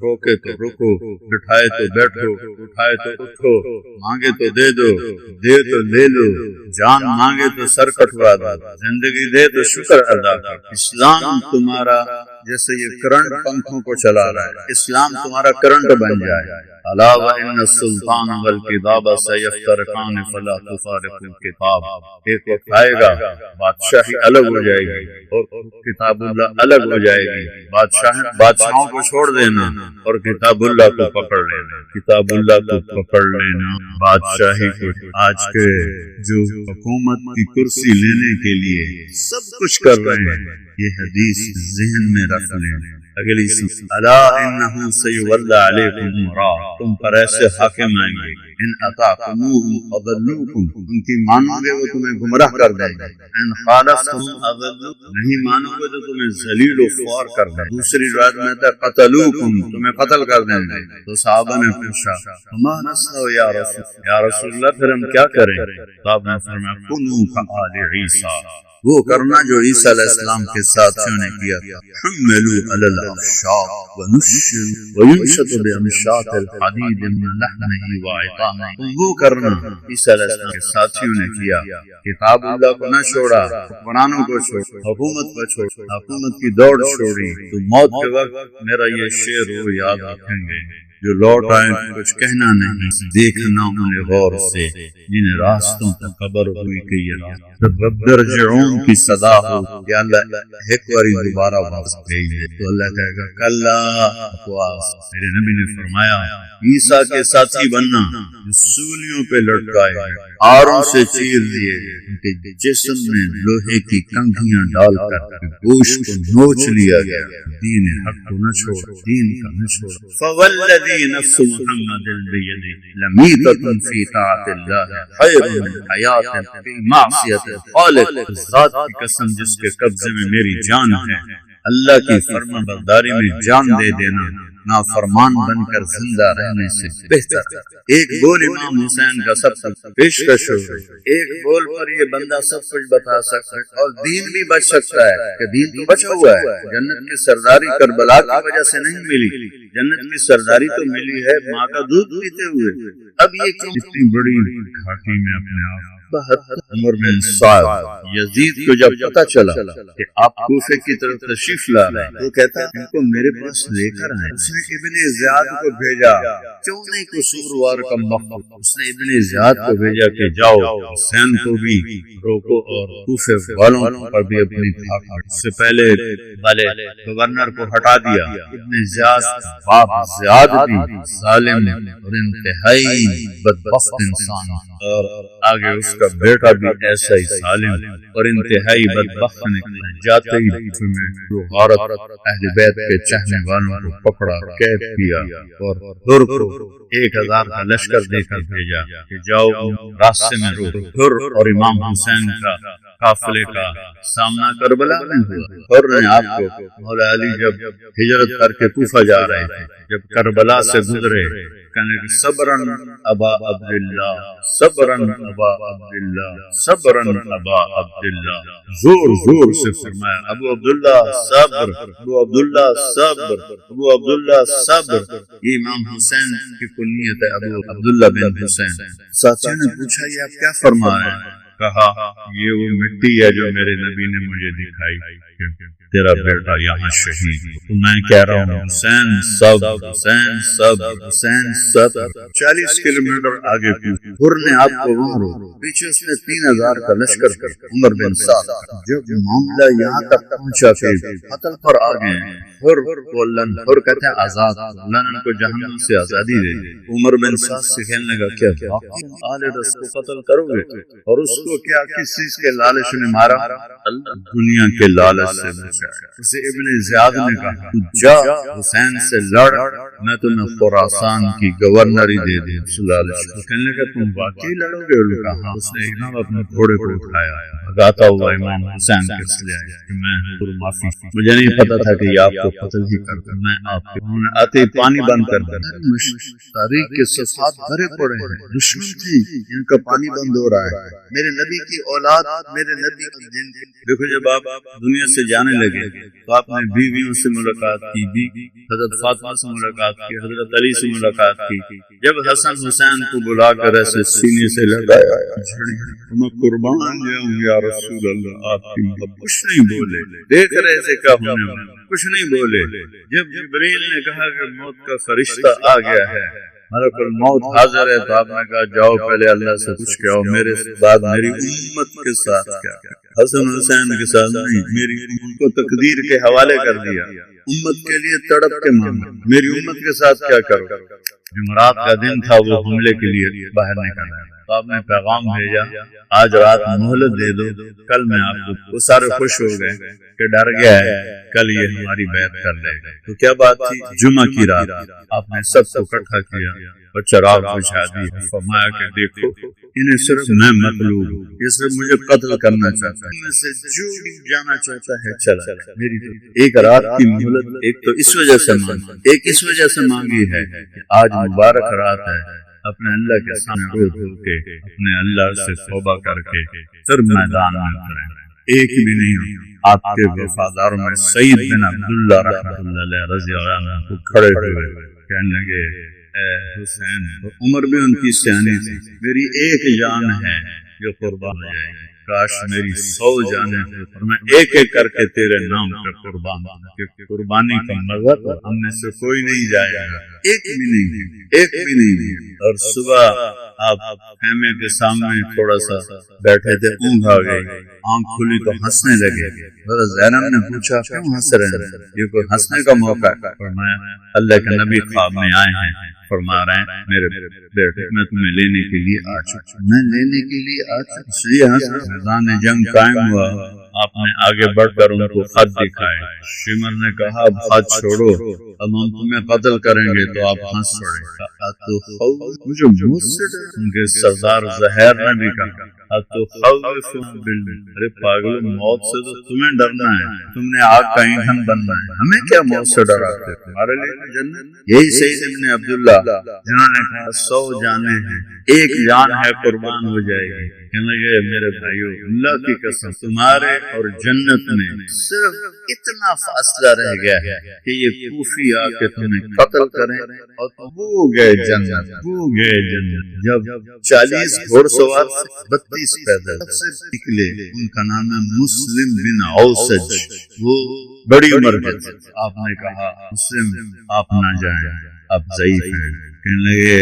روکے تو رکو، بٹھائے تو بیٹھو، اٹھائے تو اٹھو، مانگے تو دے دو، دے تو لے لو، جان مانگے تو سر کٹوا دو، زندگی دے تو شکر ادا کرو۔ اسلام تمہارا جیسے یہ کرنٹ پنکھوں کو چلا رہا ہے، اسلام تمہارا کرنٹ بن جائے۔ الا وان السلطان والکتاب سیفترقان فلا تفارقوا الکتاب، ایک وقت آئے گا بادشاہی الگ ہو جائے گی اور کتاب اللہ الگ ہو جائے گی۔ بادشاہوں کو چھوڑ دینا اور کتاب اللہ کو پکڑ لینا، کتاب اللہ کو پکڑ لینا، بادشاہی کو۔ آج کے جو حکومت کی کرسی لینے کے لیے سب کچھ کر رہے ہیں، یہ حدیث ذہن میں رکھ لیں۔ اگلی الا انہ سیولی علیکم امراء، تم پر ایسے حاکم آئیں گے، ان اطعتموہم اضلوکم، ان کی مانو گے وہ تمہیں گمراہ کر دیں گے، ان خالفتم اضلوکم، نہیں مانو گے تو تمہیں ذلیل و خوار کر دیں گے۔ دوسری روایت میں ہے قتلوکم، تمہیں قتل کر دیں گے۔ تو صحابہ نے پوچھا وما نصنع یا رسول اللہ، پھر ہم کیا کریں؟ تو آپ نے فرمایا کنوا کآل عیسیٰ، وہ کرنا جو عیسیٰ علیہ السلام کے ساتھیوں نے کیا تھا، حملوا علی الاعشاق ونشروا وینشطوا بامشاط الحدید من لحمہ وعظامہ، وہ کرنا عیسیٰ علیہ السلام کے ساتھیوں نے کیا، کتاب اللہ کو نہ چھوڑا، حکمرانوں کو چھوڑا، حکومت کو چھوڑا، حکومت کی دوڑ چھوڑی۔ تو موت کے وقت میرا یہ شعر وہ یاد رکھیں گے، جو لوٹ آئے کچھ کہنا نہیں، دیکھنا انہیں غور سے، جن راستوں پر خبر ہوئی کہ یہ راست رب ارجعون کی صدا ہو کہ اللہ ایک باری دوبارہ واپس بھیج دے، تو اللہ کہے گا کلا بکواس۔ میرے نبی نے فرمایا عیسیٰ کے ساتھی بننا جو سولیوں پہ لٹکائے گئے، آروں سے چیر دیے گئے، ان کے جسم میں لوہے کی کنگھیاں ڈال کر گوشت کو نوچ لیا گیا، دین حق کو نہ چھوڑ، دین کا نہ چھوڑ۔ فوالذی نفس محمد بیدہ لمیتۃ فی طاعت اللہ خیر من حیات فی معصیت الخالق، ذات کی قسم جس کے قبضے میں میری جان ہے، اللہ کی فرما برداری میں جان دے دینا نافرمان بن کر زندہ رہنے سے بہتر۔ ایک بول امام حسین کا سب کچھ پیشکش ہو، ایک بول پر یہ بندہ سب کچھ بتا سکتا ہے اور دین بھی بچ سکتا ہے، کہ دین تو بچا ہوا ہے۔ جنت کی سرداری کربلا کی وجہ سے نہیں ملی، جنت کی سرداری تو ملی ہے ماں کا دودھ پیتے ہوئے۔ اب یہ کیوں اتنی بڑی گھاٹی میں اپنے آپ؟ عمر بن سعد یزید کو جب پتا چلا کہ آپ کوفے کی طرف تشریف لا رہے ہیں، تو کہتا ان کو میرے پاس لے کر آئے۔ اس نے ابن زیاد کو بھیجا، کیوں نہیں قصوروار کا مخلوق، اس نے ابن زیاد کو بھیجا کہ جاؤ حسین کو بھی روکو اور کوفے والوں پر بھی اپنی دھاک۔ اس سے پہلے والے گورنر کو ہٹا دیا۔ ابن زیاد باپ زیاد بھی ظالم اور انتہائی بدبخت انسان، اور آگے اس کا بیٹا بھی ایسا ہی ظالم اور انتہائی بدبخت نکلا۔ جاتے ہی میں جو غارت اہل بیت کے چاہنے والوں کو پکڑا، قید کیا اور ہر کو 1000 کا لشکر دے کر بھیجا کہ جاؤ راستے میں روکو۔ ہر اور امام حسین کا قافلے کا سامنا کربلا میں ہوا۔ ہر نے آپ کو مولا علی جب ہجرت کر کے کوفہ جا رہے تھے، جب کربلا سے گزرے، کہنے کہ صبرن ابا عبداللہ، صبرن ابا عبداللہ، صبرن ابا عبداللہ، زور زور سے فرمایا ابو عبداللہ صبر، ابو عبداللہ صبر، ابو عبداللہ صبر۔ یہ امام حسین کی کنیت ہے ابو عبداللہ بن حسین۔ ساتھیوں نے پوچھا یہ آپ کیا فرما رہے ہیں؟ کہا یہ وہ مٹی ہے جو میرے نبی نے مجھے دکھائی کہ تیرا بیٹا یہاں شہید، تو میں کہہ رہا ہوں حسین صبر، حسین صبر، حسین صبر۔ 40 کلومیٹر آگے ہر نے آپ کو وہاں روکا، پیچھے اس نے 3000 کا لشکر کر عمر بن سعد۔ جب معاملہ یہاں تک پہنچا کہ قتل پر آ گئے، ہر کہتے ہیں آزاد، اللہ نے ان کو جہنم سے آزادی دے دی۔ عمر بن سعد سے کہنے لگا کیا آل رس کو قتل کرو گے؟ اور اس کو کیا کس چیز کے لالچ نے مارا؟ دنیا کے لالچ سے بچا۔ اسے ابن زیاد نے کہا جا حسین سے لڑ، میں تمہیں خراسان کی گورنری دے دوں صلی اللہ علیہ وسلم. کہنے لگا تم واقعی لڑو گے؟ کہا. اس نے ایک دم اپنے گھوڑے کو اٹھایا، بھگاتا ہوا امام حسین کے سلے آیا کہ میں معافی، مجھے نہیں پتا تھا کہ یہ آپ کو قتل ہی کر دیں. میں آپ کے انہوں نے آتے پانی بند کر دیا. تاریخ کے صفحات بھرے پڑے ہیں، دشمن تھی جن کا پانی بند ہو رہا ہے. میرے نبی کی اولاد، میرے نبی کی جن. دیکھو جب آپ دنیا سے جانے لگے تو آپ نے بیویوں سے ملاقات کی، حضرت فاطمہ سے ملاقات کی، حضرت علی سے ملاقات کی. جب حسن حسین کو بلا کر ایسے سینے سے لگایا، میں قربان جاؤں یا رسول اللہ آپ کی محبت. کچھ نہیں بولے، دیکھ رہے تھے کیا ہونے والا، کچھ نہیں بولے. جب جبریل نے کہا کہ موت کا فرشتہ آ گیا ہے، ملک الموت حاضر ہے، تو آپ نے کہا جاؤ پہلے اللہ سے پوچھ کے آؤ میرے بعد میری امت کے ساتھ کیا. حسن حسین کے ساتھ نہیں، میری ان کو تقدیر کے حوالے کر دیا. امت کے لیے تڑپ کے مانگا، میری امت کے ساتھ کیا کرو. جمعرات کا دن تھا، وہ حملے کے لیے باہر نکلا. تو آپ نے پیغام بھیجا آج رات مہلت دے دو، کل میں آپ کو. وہ سارے خوش ہو گئے کہ ڈر گیا ہے کل یہ ہماری بیعت کر لے گا. تو کیا بات تھی؟ جمعہ کی رات آپ نے سب کو اکٹھا کیا اور چراغ بجھا دی. فرمایا کہ دیکھو انہیں صرف میں مطلوب ہوں، یہ صرف مجھے قتل کرنا چاہتا ہے، ان سے جو جانا چاہتا ہے چلا. میری ایک رات کی مہلت ایک تو اس وجہ سے مانگی، ایک اس وجہ سے مانگی ہے کہ آج مبارک رات ہے، اپنے اللہ کے سامنے رو دھو کے اپنے اللہ سے توبہ کر کے پھر میدان میں کریں. ایک بھی نہیں آپ کے وفاداروں میں سعید بن عبداللہ رحمۃ اللہ علیہ رضی اللہ عنہ کو کھڑے ہوئے کہنے لگے اے حسین. عمر بھی ان کی سیانی تھی، میری ایک جان ہے جو قربان ہو جائے گی، کاش میری 100 جانیں ہو اور میں ایک ایک کر کے تیرے نام پہ قربان ہوں. کہ قربانی کا مزہ تو ہم میں سے کوئی نہیں جائے گا، ایک بھی نہیں، ایک بھی نہیں. اور صبح آپ خیمے کے سامنے تھوڑا سا بیٹھے تھے، اونگ آ گئی، آنکھ کھلی تو ہنسنے لگے. زینب نے پوچھا کیوں ہنس رہے ہیں، یہ کوئی ہنسنے کا موقع ہے؟ فرمایا اللہ کے نبی خواب میں آئے ہیں، فرما رہے ہیں میرے بیٹے میں تمہیں لینے کے لیے آ چکا. میں لینے کے لیے آ چکا، اس لیے میدان جنگ قائم ہوا. آپ نے آگے بڑھ کر ان کو خط دکھائے. شمر نے کہا اب خط چھوڑو، اب ہم تمہیں قتل کریں گے. تو آپ ہنس پڑے. مجھے مجھ سے ان کے سردار زہیر نے بھی کہا ارے پاگل، موت سے تو تمہیں ڈرنا ہے، تم نے آگ کا ایندھن بننا ہے، ہمیں کیا موت سے ڈراتے؟ تمہارے لیے جنت. یہی سعید ابن عبداللہ جنہوں نے کہا 100 جانیں ہیں، ایک جان ہے قربان ہو جائے گی. کہنے لگے میرے بھائیو اللہ کی قسم تمہارے اور جنت میں صرف اتنا فاصلہ رہ گیا ہے کہ یہ کوفی آ کے تمہیں قتل کریں اور تم ہو گئے جنت، ہو گئے جنت. جب 40 گھوڑ سوار 32 پیدل سے نکلے، ان کا نام ہے مسلم بن اوسج، وہ بڑی عمر کے تھے. آپ نے کہا مسلم آپ نہ جائیں، آپ ضعیف ہیں. کہنے لگے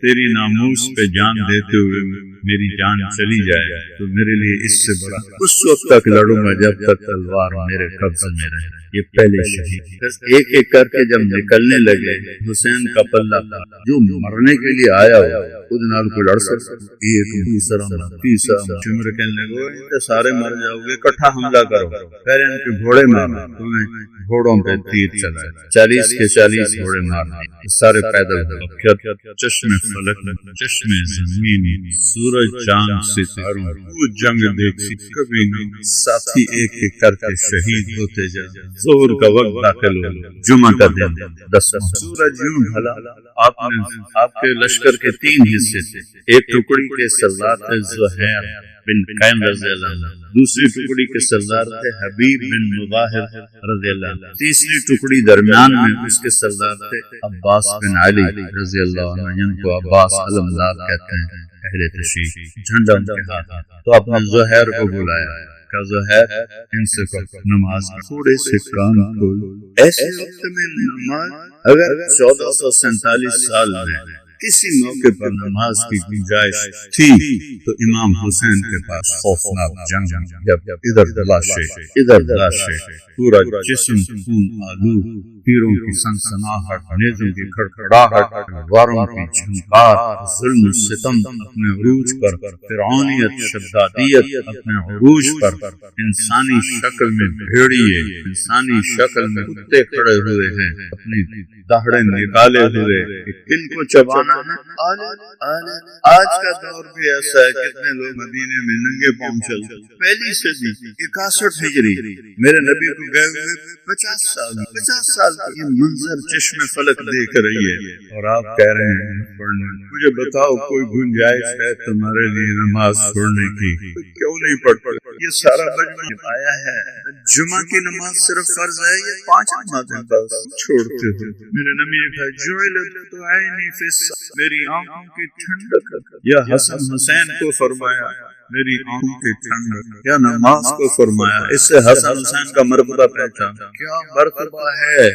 تیری ناموس پہ جان دیتے ہوئے میری جان چلی جائے تو میرے لیے اس سے بڑا اس وقت تک لڑوں گا جب تک تلوار میرے قبضے میں رہے. یہ پہلے شہید. ایک ایک کر کے جب نکلنے لگے حسین کا پلہ جو مرنے کے لیے آیا ہو خود نال کو لڑ سکتا، ایک دوسرا تیسرا. شمر کہنے لگے سارے مر جاؤ گے، اکٹھا حملہ کرو. پہلے ان کے گھوڑے مارو، تمہیں گھوڑوں پہ تیر چلائے. 40 کے 40 گھوڑے مارنے، سارے پیدل ہو. چشم فلک، چشم زمین، سورج چاند ستاروں، وہ جنگ دیکھی کبھی نہیں. ساتھی ایک ایک کر کے شہید ہوتے جا. ظہر کا وقت داخل ہو، جمعہ کا دن 10واں. سورج یوں ڈھلا. آپ کے لشکر کے 3 حصے تھے. ایک ٹکڑی کے سردار تھے زہیر بن قیم رضی اللہ عنہ، دوسری ٹکڑی کے سردار تھے حبیب بن مظاہر رضی اللہ عنہ، تیسری ٹکڑی درمیان میں اس کے سردار تھے عباس بن علی رضی اللہ عنہ، جن کو عباس علمدار کہتے ہیں. اہل تشیع جھنڈا ان کے ہاتھ. تو آپ نے زہیر کو بلایا کہ زہیر ان سے نماز تھوڑے سے کان کھول. ایسے وقت میں نماز اگر 1447 سال میں کسی موقع پر نماز کی گنجائش تھی تو امام حسین کے پاس خوفناک جنگ، جب ادھر لاشیں ادھر لاشیں، پورا جسم خون آلود، تیروں کی سنسناہٹ، نیزوں کی کھڑکھڑاہٹ، تلواروں کی جھنکار، ظلم و ستم اپنے عروج پر، فرعونیت شدادیت اپنے عروج پر، انسانی شکل میں بھیڑیے، انسانی شکل میں کتے کھڑے ہوئے ہیں اپنی دہڑے نکالے ہوئے کہ کن کو چبانا ہے۔ آج کا دور بھی ایسا ہے، کتنے لوگ مدینے میں ننگے پاؤں چلتے، پہلی صدی 61 ہجری میرے نبی کو گئے ہوئے 50 سال یہ منظر چشم فلک دیکھ رہی ہے، اور آپ کہہ رہے ہیں پڑھنے۔ مجھے بتاؤ کوئی گنجائش ہے تمہارے لیے نماز چھوڑنے کی؟ کیوں نہیں پڑھتے؟ یہ سارا مجمع آیا ہے، جمعہ کی نماز صرف فرض ہے، یہ 5 نمازیں بس چھوڑتے ہو۔ میرے نبی نے کہا جعلت عینی فی الصلاۃ، میری آنکھوں کی ٹھنڈک، یا حسن حسین کو فرمایا میری آنکھوں کی ٹھنڈک، یا نماز کو فرمایا۔ اس سے حسن حسین کا مرتبہ پہچان، کیا مرتبہ ہے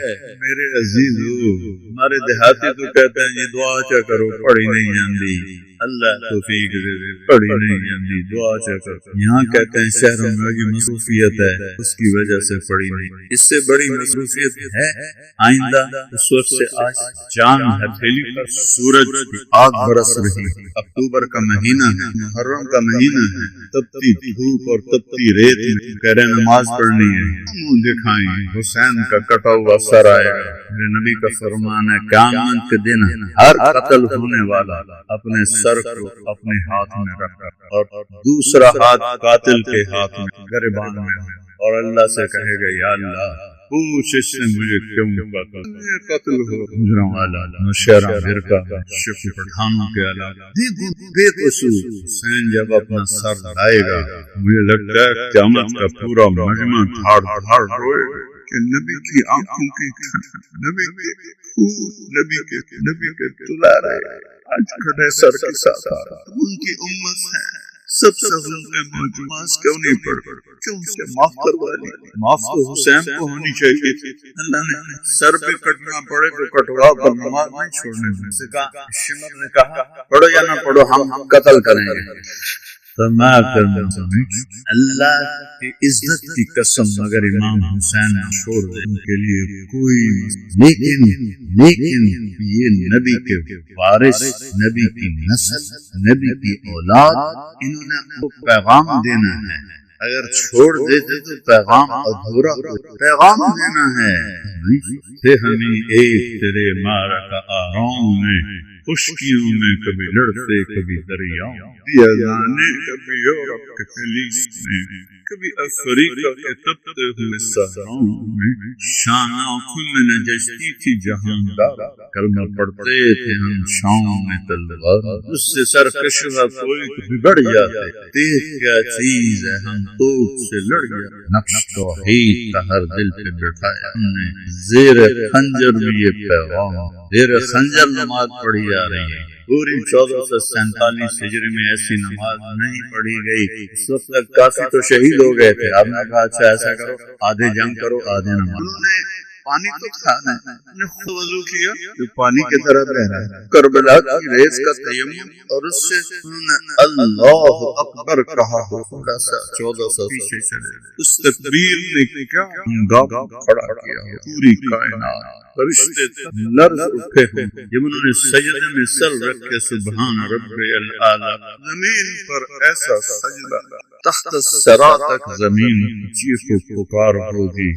میرے عزیزو۔ ہمارے دیہاتی تو کہتے ہیں یہ دعا کیا کرو، پڑھی نہیں جاندی، اللہ توفیق دے دے، پڑھی نہیں جاندی، دعا کیا کرو۔ یہاں کہتے ہیں شہروں میں یہ مصروفیت ہے، اس کی وجہ سے پڑھی نہیں۔ اس سے بڑی مصروفیت ہے آئندہ، اس وقت سے آج چاند ہے پھیلی پر، سورج کی آگ برس رہی، اکتوبر کا مہینہ ہے، محرم کا مہینہ ہے، تپتی دھوپ اور تپتی ریت میں کہہ رہے نماز پڑھنی ہے، منہ دکھائیں، حسین کا کٹا ہوا سر آئے گا۔ میرے نبی کا فرمان ہے قیامت کے دن ہر قتل ہونے والا اپنے سر کو اپنے ہاتھ میں رکھا اور دوسرا ہاتھ قاتل کے ہاتھ میں گریبان میں، اور اللہ سے کہے گا یا اللہ پوچھ اس نے مجھے کیوں قتل ہو، مجرم والا نوشہرہ فرقہ شکو پٹھانوں کے علاوہ بے قصور حسین جب اپنا سر لائے گا، مجھے لگتا ہے قیامت کا پورا مجمع دھاڑ دھاڑ روئے گا کہ نبی کی آنکھوں کی نبی کے خون، نبی کے تلارے آج کھڑے سر کے ساتھ ان کی امت ہے، سب سے نماز کیوں نہیں پڑھ، کیوں سے معاف کروا لی؟ معاف تو حسین کو ہونی چاہیے تھی، اللہ نے سر پہ کٹنا پڑے تو کٹوا، پر نماز نہیں چھوڑنے دیں۔ شمر نے کہا پڑھو یا نہ پڑھو ہم قتل کریں گے، فرمایا کرنا اللہ کی عزت کی قسم اگر امام حسین چھوڑ دے ان کے لیے کوئی، لیکن یہ نبی کے وارث، نبی کی نسل، نبی کی اولاد، انہوں نے کو پیغام دینا ہے، اگر چھوڑ دیتے تو پیغام ادھورا، پیغام دینا ہے۔ تھے ہمیں ایک تیرے مارکا آرام میں، خشکیوں میں کبھی لڑتے کبھی دریاؤں، بیانے کبھی یورپ کے خلیج میں، کبھی افریقہ کے تپتے ہوئے صحراؤں میں، شان آنکھوں میں نہ جچتی تھی جہاندار، کلمہ پڑھتے تھے ہم شام میں تلوار، اس سے سرکش ہوا کوئی تو بگڑ جاتے، دیکھ کیا چیز ہے ہم توپ سے لڑ گیا، نقش توحید کا ہر دل پہ بٹھایا ہم نے، زیر خنجر بھی یہ پیغام، زیر خنجر نماز پڑھی جا رہی ہے۔ پوری 1447 ہجری میں ایسی نماز نہیں پڑھی گئی، اس وقت تک کافی تو شہید ہو گئے تھے، آپ نے کہا اچھا ایسا کرو آدھے جنگ کرو آدھے نماز۔ انہوں نے پانی تو کھانا ہے، انہوں نے خود وضو کیا جو پانی کی طرح بہ رہا ہے، کربلا کی ریت کا تیمم، اور اس سے انہوں نے اللہ اکبر کہا، تھوڑا سا 1400 پیچھے چلے، اس تکبیر نے کیا ہنگامہ کھڑا کیا، پوری کائنات فرشتے لرز اٹھے ہوں جب انہوں نے سجدے میں سر رکھ کے سبحان رب الاعلی، زمین پر ایسا سجدہ تحت الثری تک زمین چیخ و پکار ہوگی،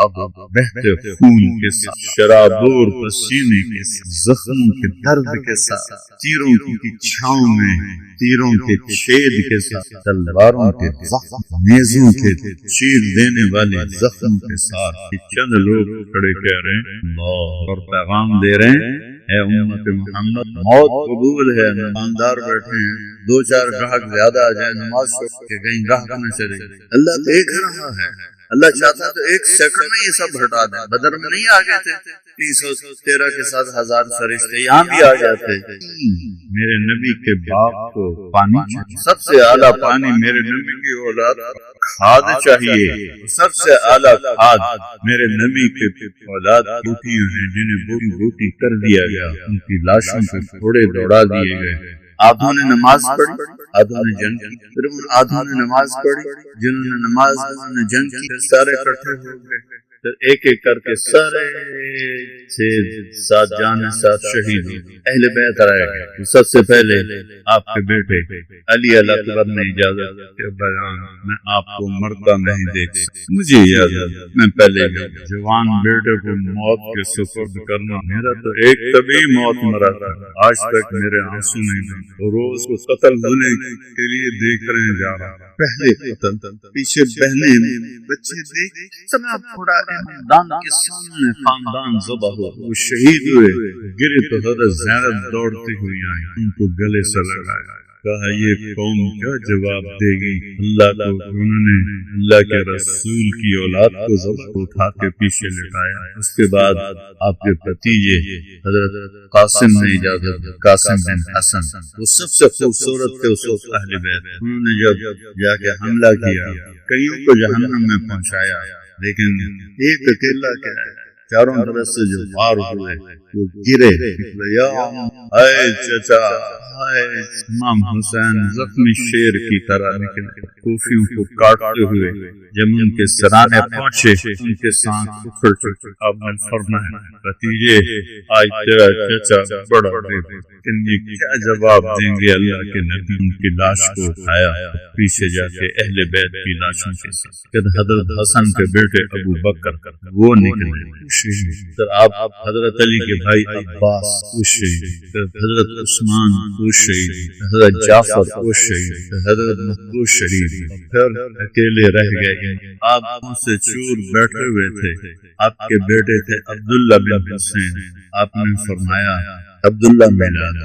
اب بہتے خون کے ساتھ، شرابور پسینے کے ساتھ، زخموں کے درد کے ساتھ، تیروں کی چھاؤں میں، تیروں کے چھید کے ساتھ، تلواروں کے زخم، نیزوں کے چیر دینے والے زخم کے ساتھ، چند لوگ کھڑے کہہ رہے ہیں اللہ، اور پیغام دے رہے ہیں اے امت محمد موت قبول ہے، نمازدار بیٹھے ہیں، 2-4 گاہک زیادہ آ جائے نماز چھوڑ کے کہیں گاہک نہ چلے، اللہ دیکھ رہا ہے، اللہ چاہتا تو 1 سیکنڈ میں یہ سب ہٹا دے۔ بدر میں نہیں آ گئے تھے 313 کے ساتھ 1000 فرشتے، یہاں بھی آ جاتے۔ میرے نبی کے باپ کو پانی چاہیے، سب سے اعلیٰ پانی میرے نبی کی اولاد کھاد چاہیے، سب سے اعلیٰ کھاد میرے نبی کے اولاد بوٹیاں ہیں جنہیں بوٹی بوٹی کر دیا گیا، ان کی لاشوں پہ گھوڑے دوڑا دیے گئے، آدھوں نے نماز پڑھی، آدھوں نے جنگ کی، پھر ان آدھوں نے نماز پڑھی، جنہوں نے نماز نے جنگ کی، سارے اکٹھے ہو گئے، پھر ایک ایک کر کے سارے 6-7 جان ساتھ شہید اہل بیت رہ گئے. سب سے پہلے آپ کے بیٹے علی علیہ السلام نے اجازت کہ بیان میں آپ کو مرتا نہیں دیکھ سکتا, مجھے اجازت میں پہلے جوان بیٹے کو موت کے سپرد کرنا. میرا تو ایک طبی موت مرا تھا, آج تک میرے آنسو نہیں تھے. روز کو قتل ہونے کے لیے دیکھ رہے جا رہا, پہلے قتل پیچھے بہنیں بچے دیکھ سب تھوڑا دان کے سامنے خاندان ذبح ہوا, وہ شہید ہوئے. گرے تو حضرت زینب دوڑتی ہوئی آئی, ان کو گلے سے لگایا, کہا یہ قوم کیا جواب دے گی اللہ کو. انہوں نے اللہ کے رسول کی اولاد کو ذبح اٹھا کے پیچھے لٹایا. اس کے بعد آپ کے بھتیجے حضرت قاسم نے اجازت, قاسم بن حسن وہ سب سے خوبصورت تھے اس وقت اہل بیت. انہوں نے جب جا کے حملہ کیا کئیوں کو جہنم میں پہنچایا, لیکن ایک اکیلا کیا ہے, چاروں طرف سے جو وار ہوئے وہ گرے. یا اے چچا, امام حسین زخمی شیر کی طرح نکلے, کوفیوں کو کاٹتے ہوئے جب ان کے سرانے پہنچے ان کے ساتھ اکھڑ چکے. اب نے فرمایا بھتیجے آج تیرا چچا بڑا لیکن یہ کیا جواب دیں گے اللہ کے نبی. ان کی لاش کو اٹھایا, پیچھے جا کے اہل بیت کی لاشوں کے ساتھ پھر حضرت حسن کے بیٹے ابو بکر وہ نکلے پھر آپ حضرت علی کے بھائی عباس وہ شہید, پھر حضرت عثمان وہ شہید, حضرت جعفر وہ شہید, حضرت محبوب شریف, پھر اکیلے رہ گئے. آپ ان سے چور بیٹھے ہوئے تھے, آپ کے بیٹے تھے عبداللہ بن حسین. آپ نے فرمایا عبداللہ میلاد.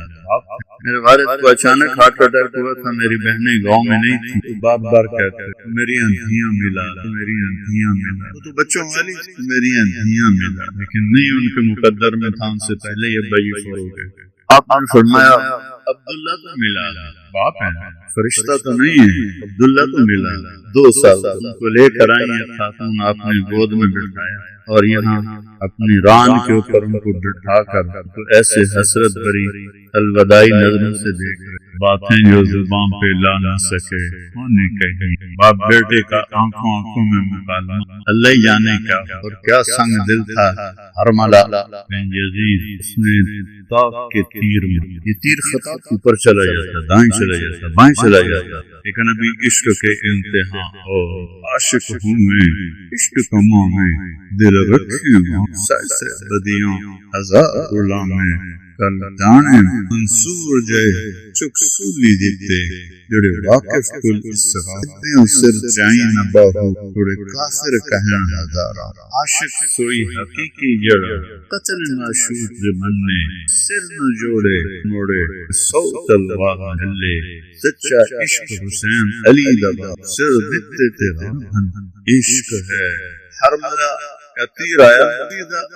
میرے والد کو اچانک ہارٹ اٹیک ہوا تھا, میری بہنیں گاؤں میں نہیں تھی, تو بار بار کہتے میری انتھیاں ملا, میری انتھیاں ملا, تو بچوں والی میری انتھیاں ملا, لیکن نہیں ان کے مقدر میں تھا, ان سے پہلے یہ بھائی فور ہو گئے. آپ نے فرمایا عبداللہ تو ملا, باپ ہے فرشتہ تو نہیں ہے, عبداللہ تو ملا. 2 سال ان کو لے کر آئی ہیں خاتون, آپ نے گود میں بٹھایا اور یہاں اپنی ران کے اوپر ان کو بٹھا کر تو ایسے حسرت بھری الوداعی نظروں سے دیکھ رہے, باتیں جو زبان پہ لا نہ سکے ہونے کہیں. باپ بیٹے کا آنکھوں میں مکالمہ, اللہ جانے کیا اور کیا سنگ دل تھا حرملہ بن یزید. اس نے طاق کے تیر میں یہ تیر خطا اوپر چلا جاتا, دائیں چلا جاتا, بائیں چلا جاتا, لیکن ابھی عشق کے امتحان اور عاشق ہوں میں عشق کماں میں دل رکھے سے بدیاں ہزار غلامیں کل دانے منصور جائے چک سولی دیتے جڑے واقف کل اسرائیتیں سر جائیں نباہو تھوڑے کافر کہنا ہزارہ. عاشق کوئی حقیقی جڑا قتل معشوق زمنے سر نہ جوڑے موڑے 100 تلوار ہلے. سچا عشق حسین علی لبا سر دیتے تیرا عشق ہے. حرملہ کا تیر آیا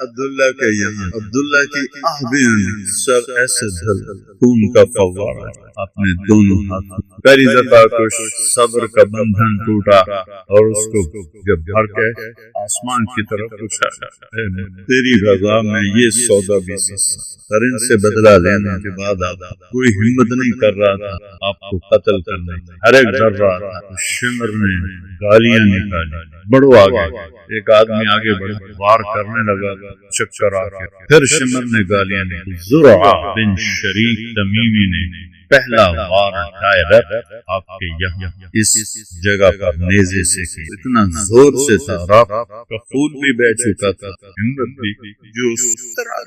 عبداللہ کے یہاں, عبداللہ کی آہبین سر ایسے دھل خون کا فوارہ. اپنے دونوں ہاتھ پہلی دفعہ کچھ صبر کا بندھن ٹوٹا اور اس کو جب بھر کے آسمان کی طرف اٹھا, تیری رضا میں یہ سودا بھی سستا, پر ان سے بدلہ لینے کے بعد آپ کوئی ہمت نہیں کر رہا تھا آپ کو قتل کرنے. ہر ایک ڈر رہا تھا. شمر نے گالیاں نکالی, بڑھو آگے. ایک آدمی آگے بڑھ وار کرنے لگا, چکر آ کے پھر شمر نے گالیاں نکالی. زرع بن شریک تمیمی نے پہلا وار ڈائریکٹ آپ کے یہاں اس جگہ پر نیزے سے کی. اتنا زور سے تھا اور آپ کا خون بھی بہ چکا تھا, ہمت بھی جو اس طرح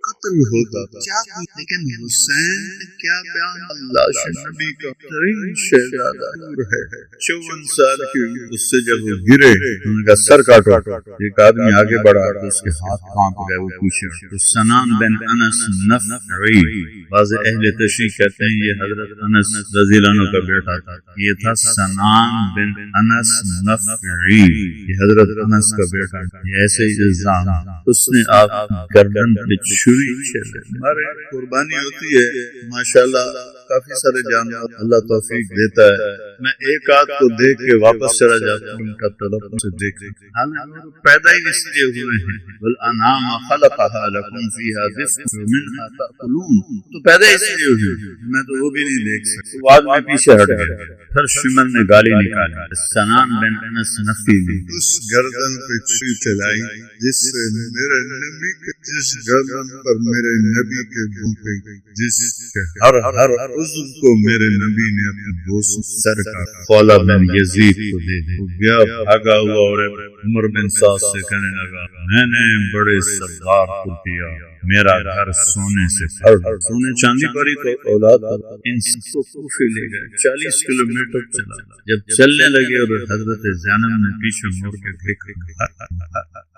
قتل ہوتا تھا. لیکن حسین کیا بیان, اللہ نبی کا ترین شہزادہ ہے, 54 سال کی. اس سے جب وہ گرے ان کا سر کاٹا, ایک آدمی آگے بڑھا تو اس کے ہاتھ کانپ گئے. وہ پوچھے تو سنان بن انس نفعی, بعض اہل تشریح کہتے ہیں یہ حضرت انس رضی اللہ عنہ کا بیٹا تھا. یہ تھا سنان بن انس نفعی, یہ حضرت انس کا بیٹا. یہ ایسے الزام اس نے آپ گردن پہ چھری چلے. ہمارے قربانی ہوتی ہے ماشاءاللہ, کافی سارے جانور اللہ توفیق دیتا ہے. میں ایک آدھ کو دیکھ کے واپس چلا جاتا ہوں, ان کا طلب سے دیکھتا ہوں. حالانکہ پیدا ہی اس لیے ہوئے ہیں, والانعام خلقها لکم فیہا دفء منہا تأکلون, تو پیدا اس لیے ہوئے میں تو وہ بھی نہیں دیکھ سکتا. وہ آدمی پیچھے ہٹ گیا. پھر شمر نے گالی نکالی. سنان بن انس نفی نے اس گردن پہ چھری چلائی جس سے میرے نبی کے، جس گردن پر میرے نبی کے بھوکے، جس کے ہر عضو کو میرے نبی نے اپنے بوسوں سر کا. خولا بن یزید کو دے دے. گیا بھاگا ہوا اور عمر بن سعد سے کہنے لگا میں نے بڑے سردار کو دیا، میرا گھر سونے سے بھر، سونے چاندی پر ہی تو اولاد ان سب کو کوفے لے گئے. 40 کلومیٹر چلا. جب چلنے لگے اور حضرت زینب نے پیچھے مڑ کے دیکھا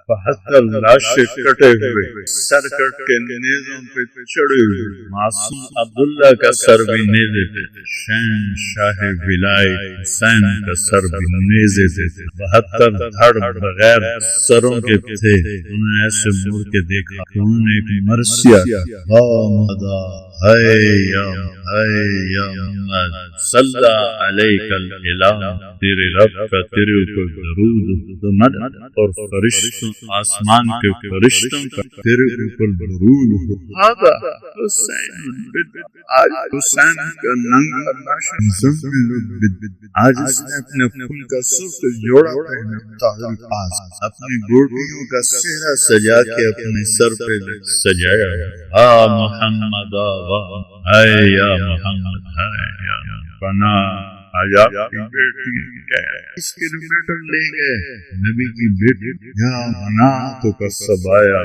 72 لاشیں کٹے ہوئے، سر کٹ کے نیزوں پہ چڑھے ہوئے. معصوم عبداللہ کا سر بھی نیزے پہ، شہن شاہ ولایت حسین کا سر بھی نیزے پہ. 72 دھڑ بغیر سروں کے تھے. انہوں نے ایسے مڑ کے دیکھا کہ انہوں نے ایک مرثیہ یا محمد صلی علیک الالہ، تیرے رب کا تیرے اوپر درود و مدد، اور فرشتوں آسمان کے فرشتوں کا تیرے اوپر درود ہو. آدھا حسین آج حسین کا ننگا لاشا آج اس نے اپنے پھول کا سرخ جوڑا پہنا، طاہر پاس اپنی گوٹیوں کا چہرہ سجا کے اپنے سر پہ سجایا. محمد اے یا محمد اے یا پنا آج آپ کی بیٹی 20 کلومیٹر لے گئے. نبی کی بیٹی یا منا تو کا سبایا،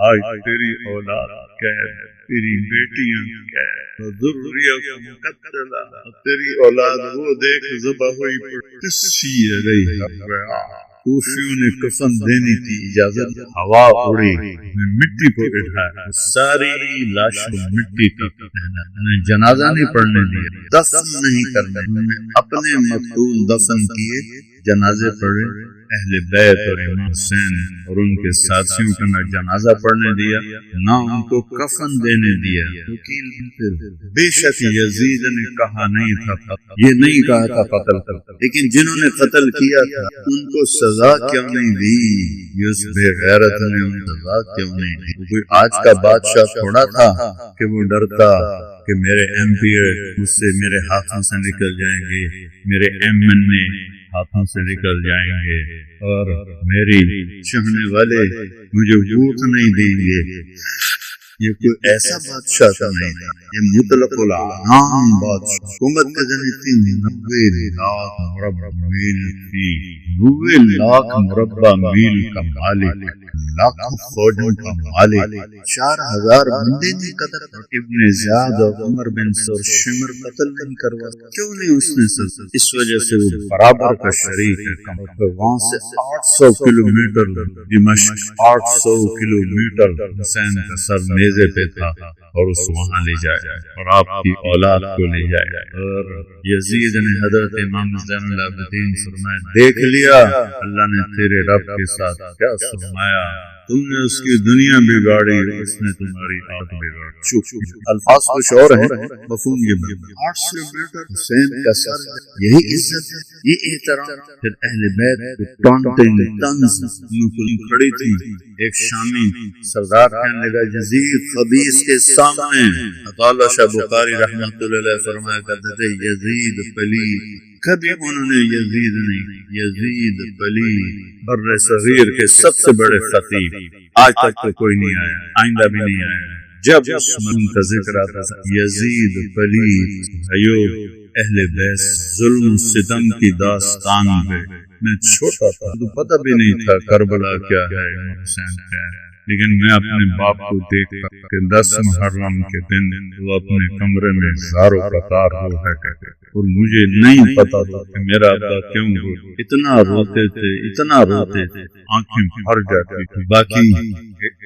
آج تیری اولاد قید، تیری بیٹیاں قید، ذریہ مقتلہ، تیری اولاد وہ دیکھ ذبح ہوئی پر کسی علیہ. کوفیوں نے کفن دینے کی اجازت، ہوا اڑی، مٹی پر اٹھایا، ساری لاشوں مٹی تک. انہیں جنازہ نہیں پڑھنے دیا، دفن نہیں کرنے، انہیں اپنے مقتول دفن کیے، جنازے پڑھے. اہل بیت اور امام حسین اور ان کے ساتھیوں کا نہ جنازہ پڑھنے دیا نہ ان کو کفن دینے دیا. بے شک یزید نے کہا نہیں تھا، یہ نہیں کہا تھا قتل کر، لیکن جنہوں نے قتل کیا تھا ان کو سزا کیوں نہیں دی؟ یہ اس بے غیرت نے ان سزا کیوں نہیں دی؟ کوئی آج کا بادشاہ تھوڑا تھا کہ وہ ڈرتا کہ میرے ایم پی مجھ سے میرے ہاتھوں سے نکل جائیں گے، میرے ایم این اے ہاتھوں سے نکل جائیں گے، اور میری چاہنے والے مجھے ووٹ نہیں دیں گے. یہ کوئی ایسا بادشاہ تو نہیں تھا، یہ مطلق العنان بادشاہ. حکومت کے ذریعے 90 لاکھ مربع میل تھی، 90 لاکھ مربع میل کا مالک، لاکھوں فوجوں کا مالک. 4000 بندے نے قتل. ابن زیاد اور عمر بن سور شمر قتل نہیں کروا، کیوں نہیں اس نے سزا؟ اس وجہ سے وہ برابر کا شریک ہے. وہاں سے 800 کلومیٹر دمشق، 800 کلومیٹر حسین کا سر نیزے پہ تھا اور اس وہاں لے جائے اور آپ کی اولاد کو لے جائے. اور یزید نے حضرت امام زین العابدین فرمایا دیکھ لیا اللہ نے تیرے رب کے ساتھ کیا فرمایا، تم نے اس کی دنیا بگاڑی، اس نے تمہاری آخرت بگاڑی. چپ. الفاظ کچھ اور ہیں، مفہوم یہ ہے. 800 میٹر حسین کا سر، یہی عزت ہے، یہ احترام. پھر اہل بیت ٹانٹنگ طنز کھڑی تھی. ایک شامی سردار کہنے لگا یزید خبیث کے سامنے. عطا شاہ بخاری رحمۃ اللہ علیہ فرمایا کرتے تھے یزید پلید. کبھی انہوں نے یزید نہیں، یزید پلید بر صغیر کے سب سے بڑے خطیب. آج تک تو کوئی نہیں آیا، آئندہ بھی نہیں آیا. جب عثمان کا ذکر آتا تھا یزید پلید. اہل بیت ظلم ستم کی داستان پہ میں چھوٹا تھا تو پتہ بھی نہیں تھا کربلا کیا ہے، حسین کیا ہے، لیکن میں اپنے باپ کو دیکھتا کہ 10 محرم کے دن وہ اپنے کمرے میں زارو قطار روحا کرتے اور مجھے نہیں پتا تھا کہ میرا ابا کیوں رو. اتنا روتے تھے، اتنا روتے تھے، آنکھیں بھر جاتی تھی. باقی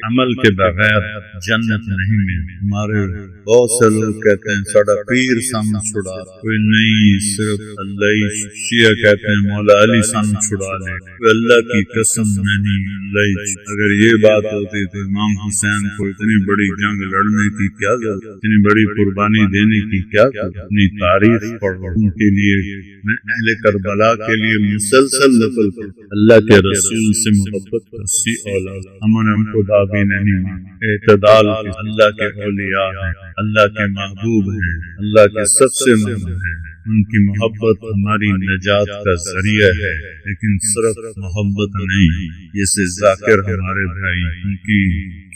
عمل کے بغیر جنت نہیں ملتی. ہمارے بہت سے لوگ کہتے ہیں ساڑا پیر سام چھڑا، کوئی نہیں، صرف اللہ. شیعہ کہتے ہیں مولا علی سام چھڑا لے، کوئی اللہ کی قسم نہیں اللہ. اگر یہ بات ہوتی تو امام حسین کو اتنی بڑی جنگ لڑنے کی کیا ضرورت، اتنی بڑی قربانی دینے کی کیا ضرورت. اپنی تاریخ پڑھ ان کے لیے میں اہل کربلا کے لیے مسلسل نفل کرتا. اللہ کے رسول سے محبت کرسی اولاد ہم نے ہم کو خدا بھی نہیں مانتے۔ اعتدال اللہ کے اولیاء ہیں، اللہ کے محبوب ہیں، اللہ کے سب سے محبوب ہیں، ان کی محبت ہماری نجات کا ذریعہ ہے، لیکن صرف محبت نہیں۔ جیسے ذاکر ہمارے بھائی، ان کی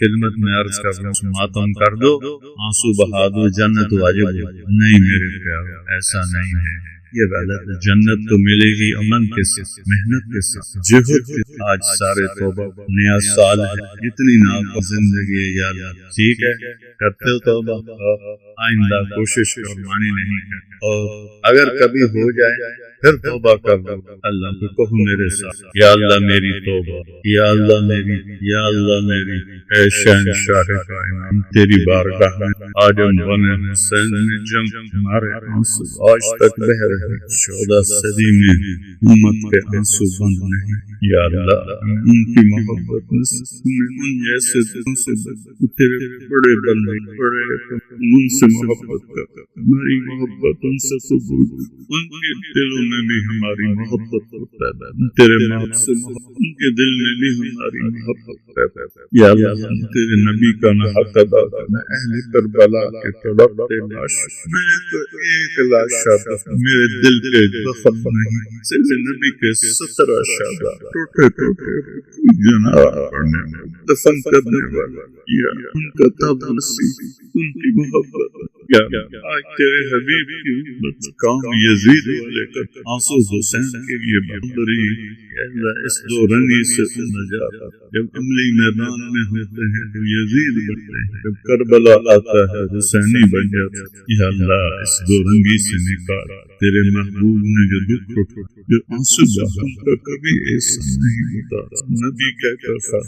خدمت میں عرض کر رہا ہوں، ماتم کر دو، آنسو بہا دو، جنت واجب ہو۔ نہیں میرے پیارو، ایسا نہیں ہے، یہ غلط ہے۔ جنت تو ملے گی امن کے ساتھ، محنت کے ساتھ، جہد کے ساتھ۔ آج سارے توبہ، نیا سال ہے، اتنی ناکام زندگی ہے یا اللہ، ٹھیک ہے کرتے ہو توبہ، آئندہ کوشش کرو مانی نہیں کرتے، اور اگر کبھی ہو جائے پھر توبہ کر لو، اللہ کو کہو میرے ساتھ، یا اللہ میری توبہ، یا اللہ میری، یا اللہ میری، اے شہنشاہ کائنات، تیری بارگاہ میں آج ہم بنے حسین میں جم، ہمارے آنسو آج تک بہ رہے، 14 صدی میں امت کے آنسو بند نہیں۔ یا اللہ ان کی محبت میں ان جیسے دلوں سے تیرے بڑے بندے، بڑے ان سے محبت کر، ہماری محبت ان سے قبول، ان کے دلوں میں بھی ہماری محبت پیدا، تیرے محبت سے محبت ان کے دل میں بھی ہماری محبت پیدا۔ یا اللہ تیرے نبی کا نہ حق ادا کرنا، اہل کربلا کے تڑپتے لاش، میں تو ایک لاش شادہ، میرے دل کے دخل نہیں، تیرے نبی کے 17 شادہ ٹوٹے ٹوٹے جنازہ پڑھنے میں دفن کرنے والا، یا ان کا تب نصیب، ان کی محبت۔ یا آج تیرے حبیب کی امت کام یزید والے کا آنسو حسین کے لیے بندری، اللہ اس دو رنگی سے نجات۔ جب عملی میدان میں ہوتے ہیں تو یزید بنتے ہیں، جب کربلا آتا ہے حسینی بن جاتا ہے۔ یا اللہ اس دو رنگی سے نکال، تیرے محبوب نے جو دکھ اٹھا، جو آنسو بہا، ان کا کبھی ایسا نہیں ہوتا۔ نبی کہتا تھا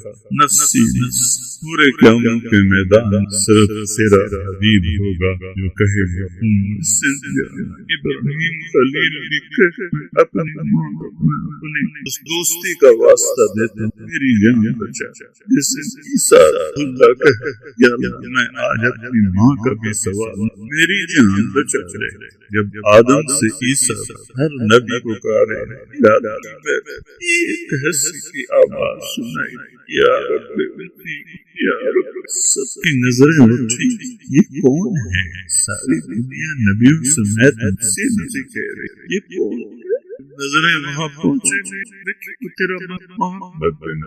نفسی نفس، پورے قیامت کے میدان صرف تیرا حبیب ہوگا جو کہے گا ابراہیم خلیل بھی کہ اپنی ماں اپنی اس دوستی کا واسطہ دیتا ہوں، میری جان بچا۔ جیسے عیسیٰ اللہ کہے یا اللہ میں آج اپنی ماں کا بھی سوال، میری جان بچا لے۔ جب آدم سے عیسیٰ ہر نبی کو پکارے، ایک ہنسی کی آواز سنائی، یا رب یا رب، سب کی نظریں اٹھی، یہ کون ہے؟ ساری دنیا نبیوں سمیت سے نبی کہہ رہی، یہ کون ہے؟ نظریں وہاں پہنچے، تیرا محمد بن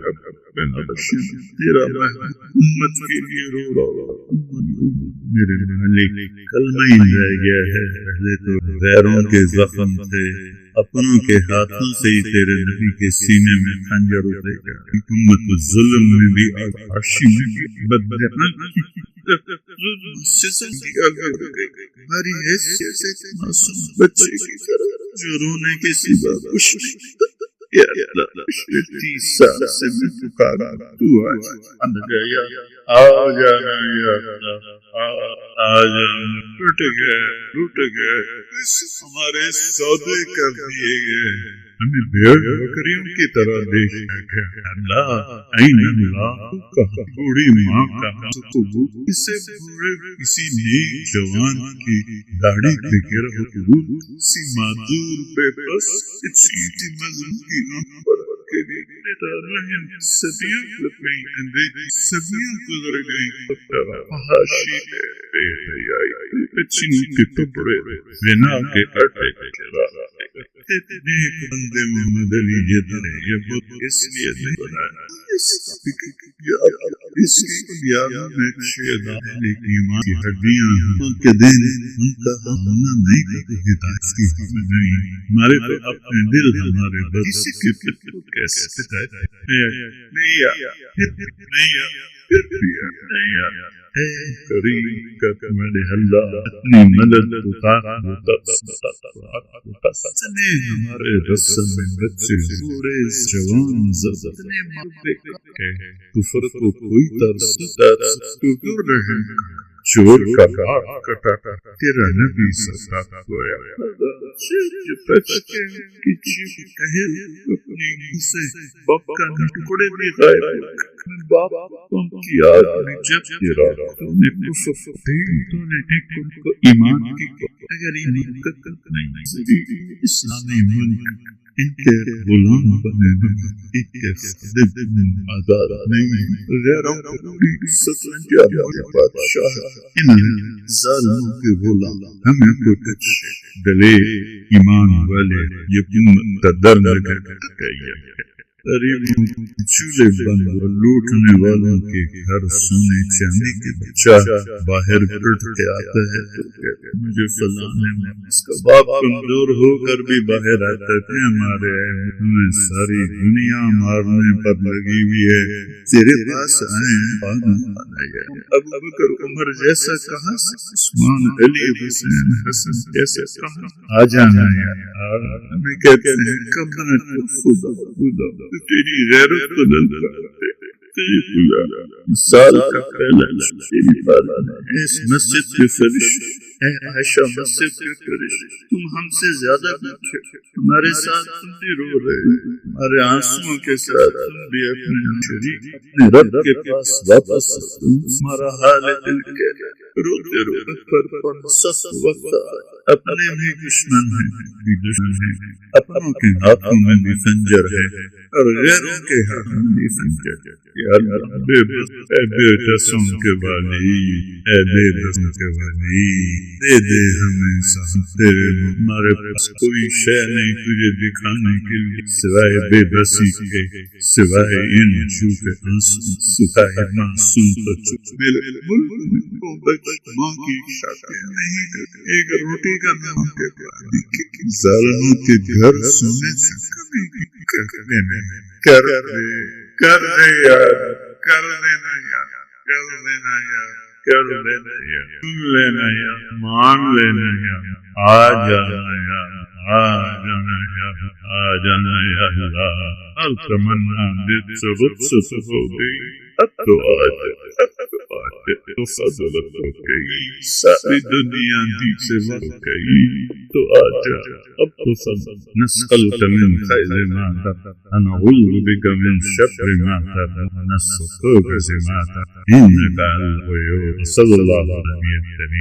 حبشی، تیرا محمد امت کے لیے رو رہا، میرے مالک کلمہ ہی رہ گیا ہے، پہلے تو غیروں کے زخم تھے، اپنوں کے ہاتھوں سے ہی تیرے نبی کے سینے میں خنجر اترے گا۔ حکومت ظلم میں بھی عرشی میں بددہن ہماری حیثیت سے معصوم بچے کی طرح جو رونے کے سوا کچھ نہیں۔ یا اللہ پچھلے 30 سال سے میں پکارا، تو آج آ جایا، آ جانا یا اللہ، آ جانا، ٹوٹ گئے ہمارے سودے کر دیے گئے، ہمیں بھیڑ بکریوں کی طرح دیکھا گیا۔ اللہ این اللہ کہا، بوڑھی ماں کہا، اسے بوڑھے کسی نیک جوان کی داڑھی پہ گرا ہو، کسی معذور بے بس کسی مظلوم کی آنکھ پر کے لیے صدیاں گزر گئی، اندھیری صدیاں گزر گئی، فحاشی بے حیائی، بچیوں کے ٹکڑے، زنا کے آٹے کے راہ، نیک بندے محمد علی جدر یہ بت اس لیے نہیں بنایا، اس کی بنیادوں میں شیطان ایمان کی ہڈیاں ہیں، ان کے دین ان کا ہونا نہیں کرتے، ہدایت کی ہمیں نہیں، ہمارے تو اپنے دل ہمارے بس کے پتر کیسے ہدایت نہیں اے کریم کا میرے اللہ اپنی مدد اتنے ہمارے رسم میں بچے بوڑھے جوان زبنے مابے کفر کو کوئی ترس تو کیوں رہے چور کا ہاتھ کٹا تیرا نبی ستا گویا جو بچے کی چیز کہے اپنی سے باپ کا ٹکڑے بھی غائب میں باپ تم کی آدمی جب تیرا تو نے کفر تو نے ان کو ایمان کی اگر ایمان کا نہیں اسلامی ملک ان کے غلام بنے ان کے خادم آزاد نہیں، غیروں کی ستنجا بادشاہ ان ظالموں کے غلام ہمیں کچھ دلے ایمان والے یقین کا در لگا غریبوں چولہے بند اور لوٹنے والوں کے گھر سونے چاندی کے بچہ باہر پلٹ کے آتا ہے تو کہتے ہیں مجھے فلاں نے اس کا باپ کمزور ہو کر بھی باہر آتا ہے ہمارے ہمیں ساری دنیا مارنے پر لگی ہوئی ہے، تیرے پاس آئے ہیں ابو بکر عمر جیسا کہاں سے، عثمان علی حسین حسن جیسے کہاں آ جانا یار، ہمیں کہتے ہیں کمنا خدا تیری غیرت کو دلکارتے سال کا پہلا تیری بات اس مسجد کے فرشتے اے عائشہ مسجد کے فرشتے تم ہم سے زیادہ بیٹھے ہمارے ساتھ تم بھی رو رہے ہمارے آنسوؤں کے ساتھ تم بھی اپنے شریک اپنے رب کے پاس واپس ہمارا حال دل کے روتے روتے پر سخت وقت اپنے بھی دشمن ہیں اپنوں کے ہاتھوں میں بھی خنجر ہے اور غیروں کے ہاتھوں میں بھی خنجر ہے، یا اللہ بے بس اے بے بسوں کے والی اے بے بسوں کے والی دے دے ہمیں ساتھ تیرے ہمارے پاس کوئی شے نہیں تجھے دکھانے کے لیے سوائے بے بسی کے، سوائے ان جو کے آنسو، سوائے معصوم بچوں ماں کی شاکر نہیں کرتے ایک روٹی کا نام کے بعد ظالموں کے گھر سونے سے کبھی کر دینا کر دے یار کر دینا یار کر دینا یار کر دینا یار سن لینا یار مان لینا یار آ جانا یار آ جانا یار آ جانا یا اللہ، ہر تمنا دل سے رخصت ہو گئی اب تو آ جائے تو فضلت ہو گئی ساری دنیا دی سے ہو گئی تو آ جا اب تو فضل نسألك من خير ما ترى ونعوذ بك من شر ما ترى ونستغفرك ما ترى إنك على الغيوب صلى الله عليه وسلم.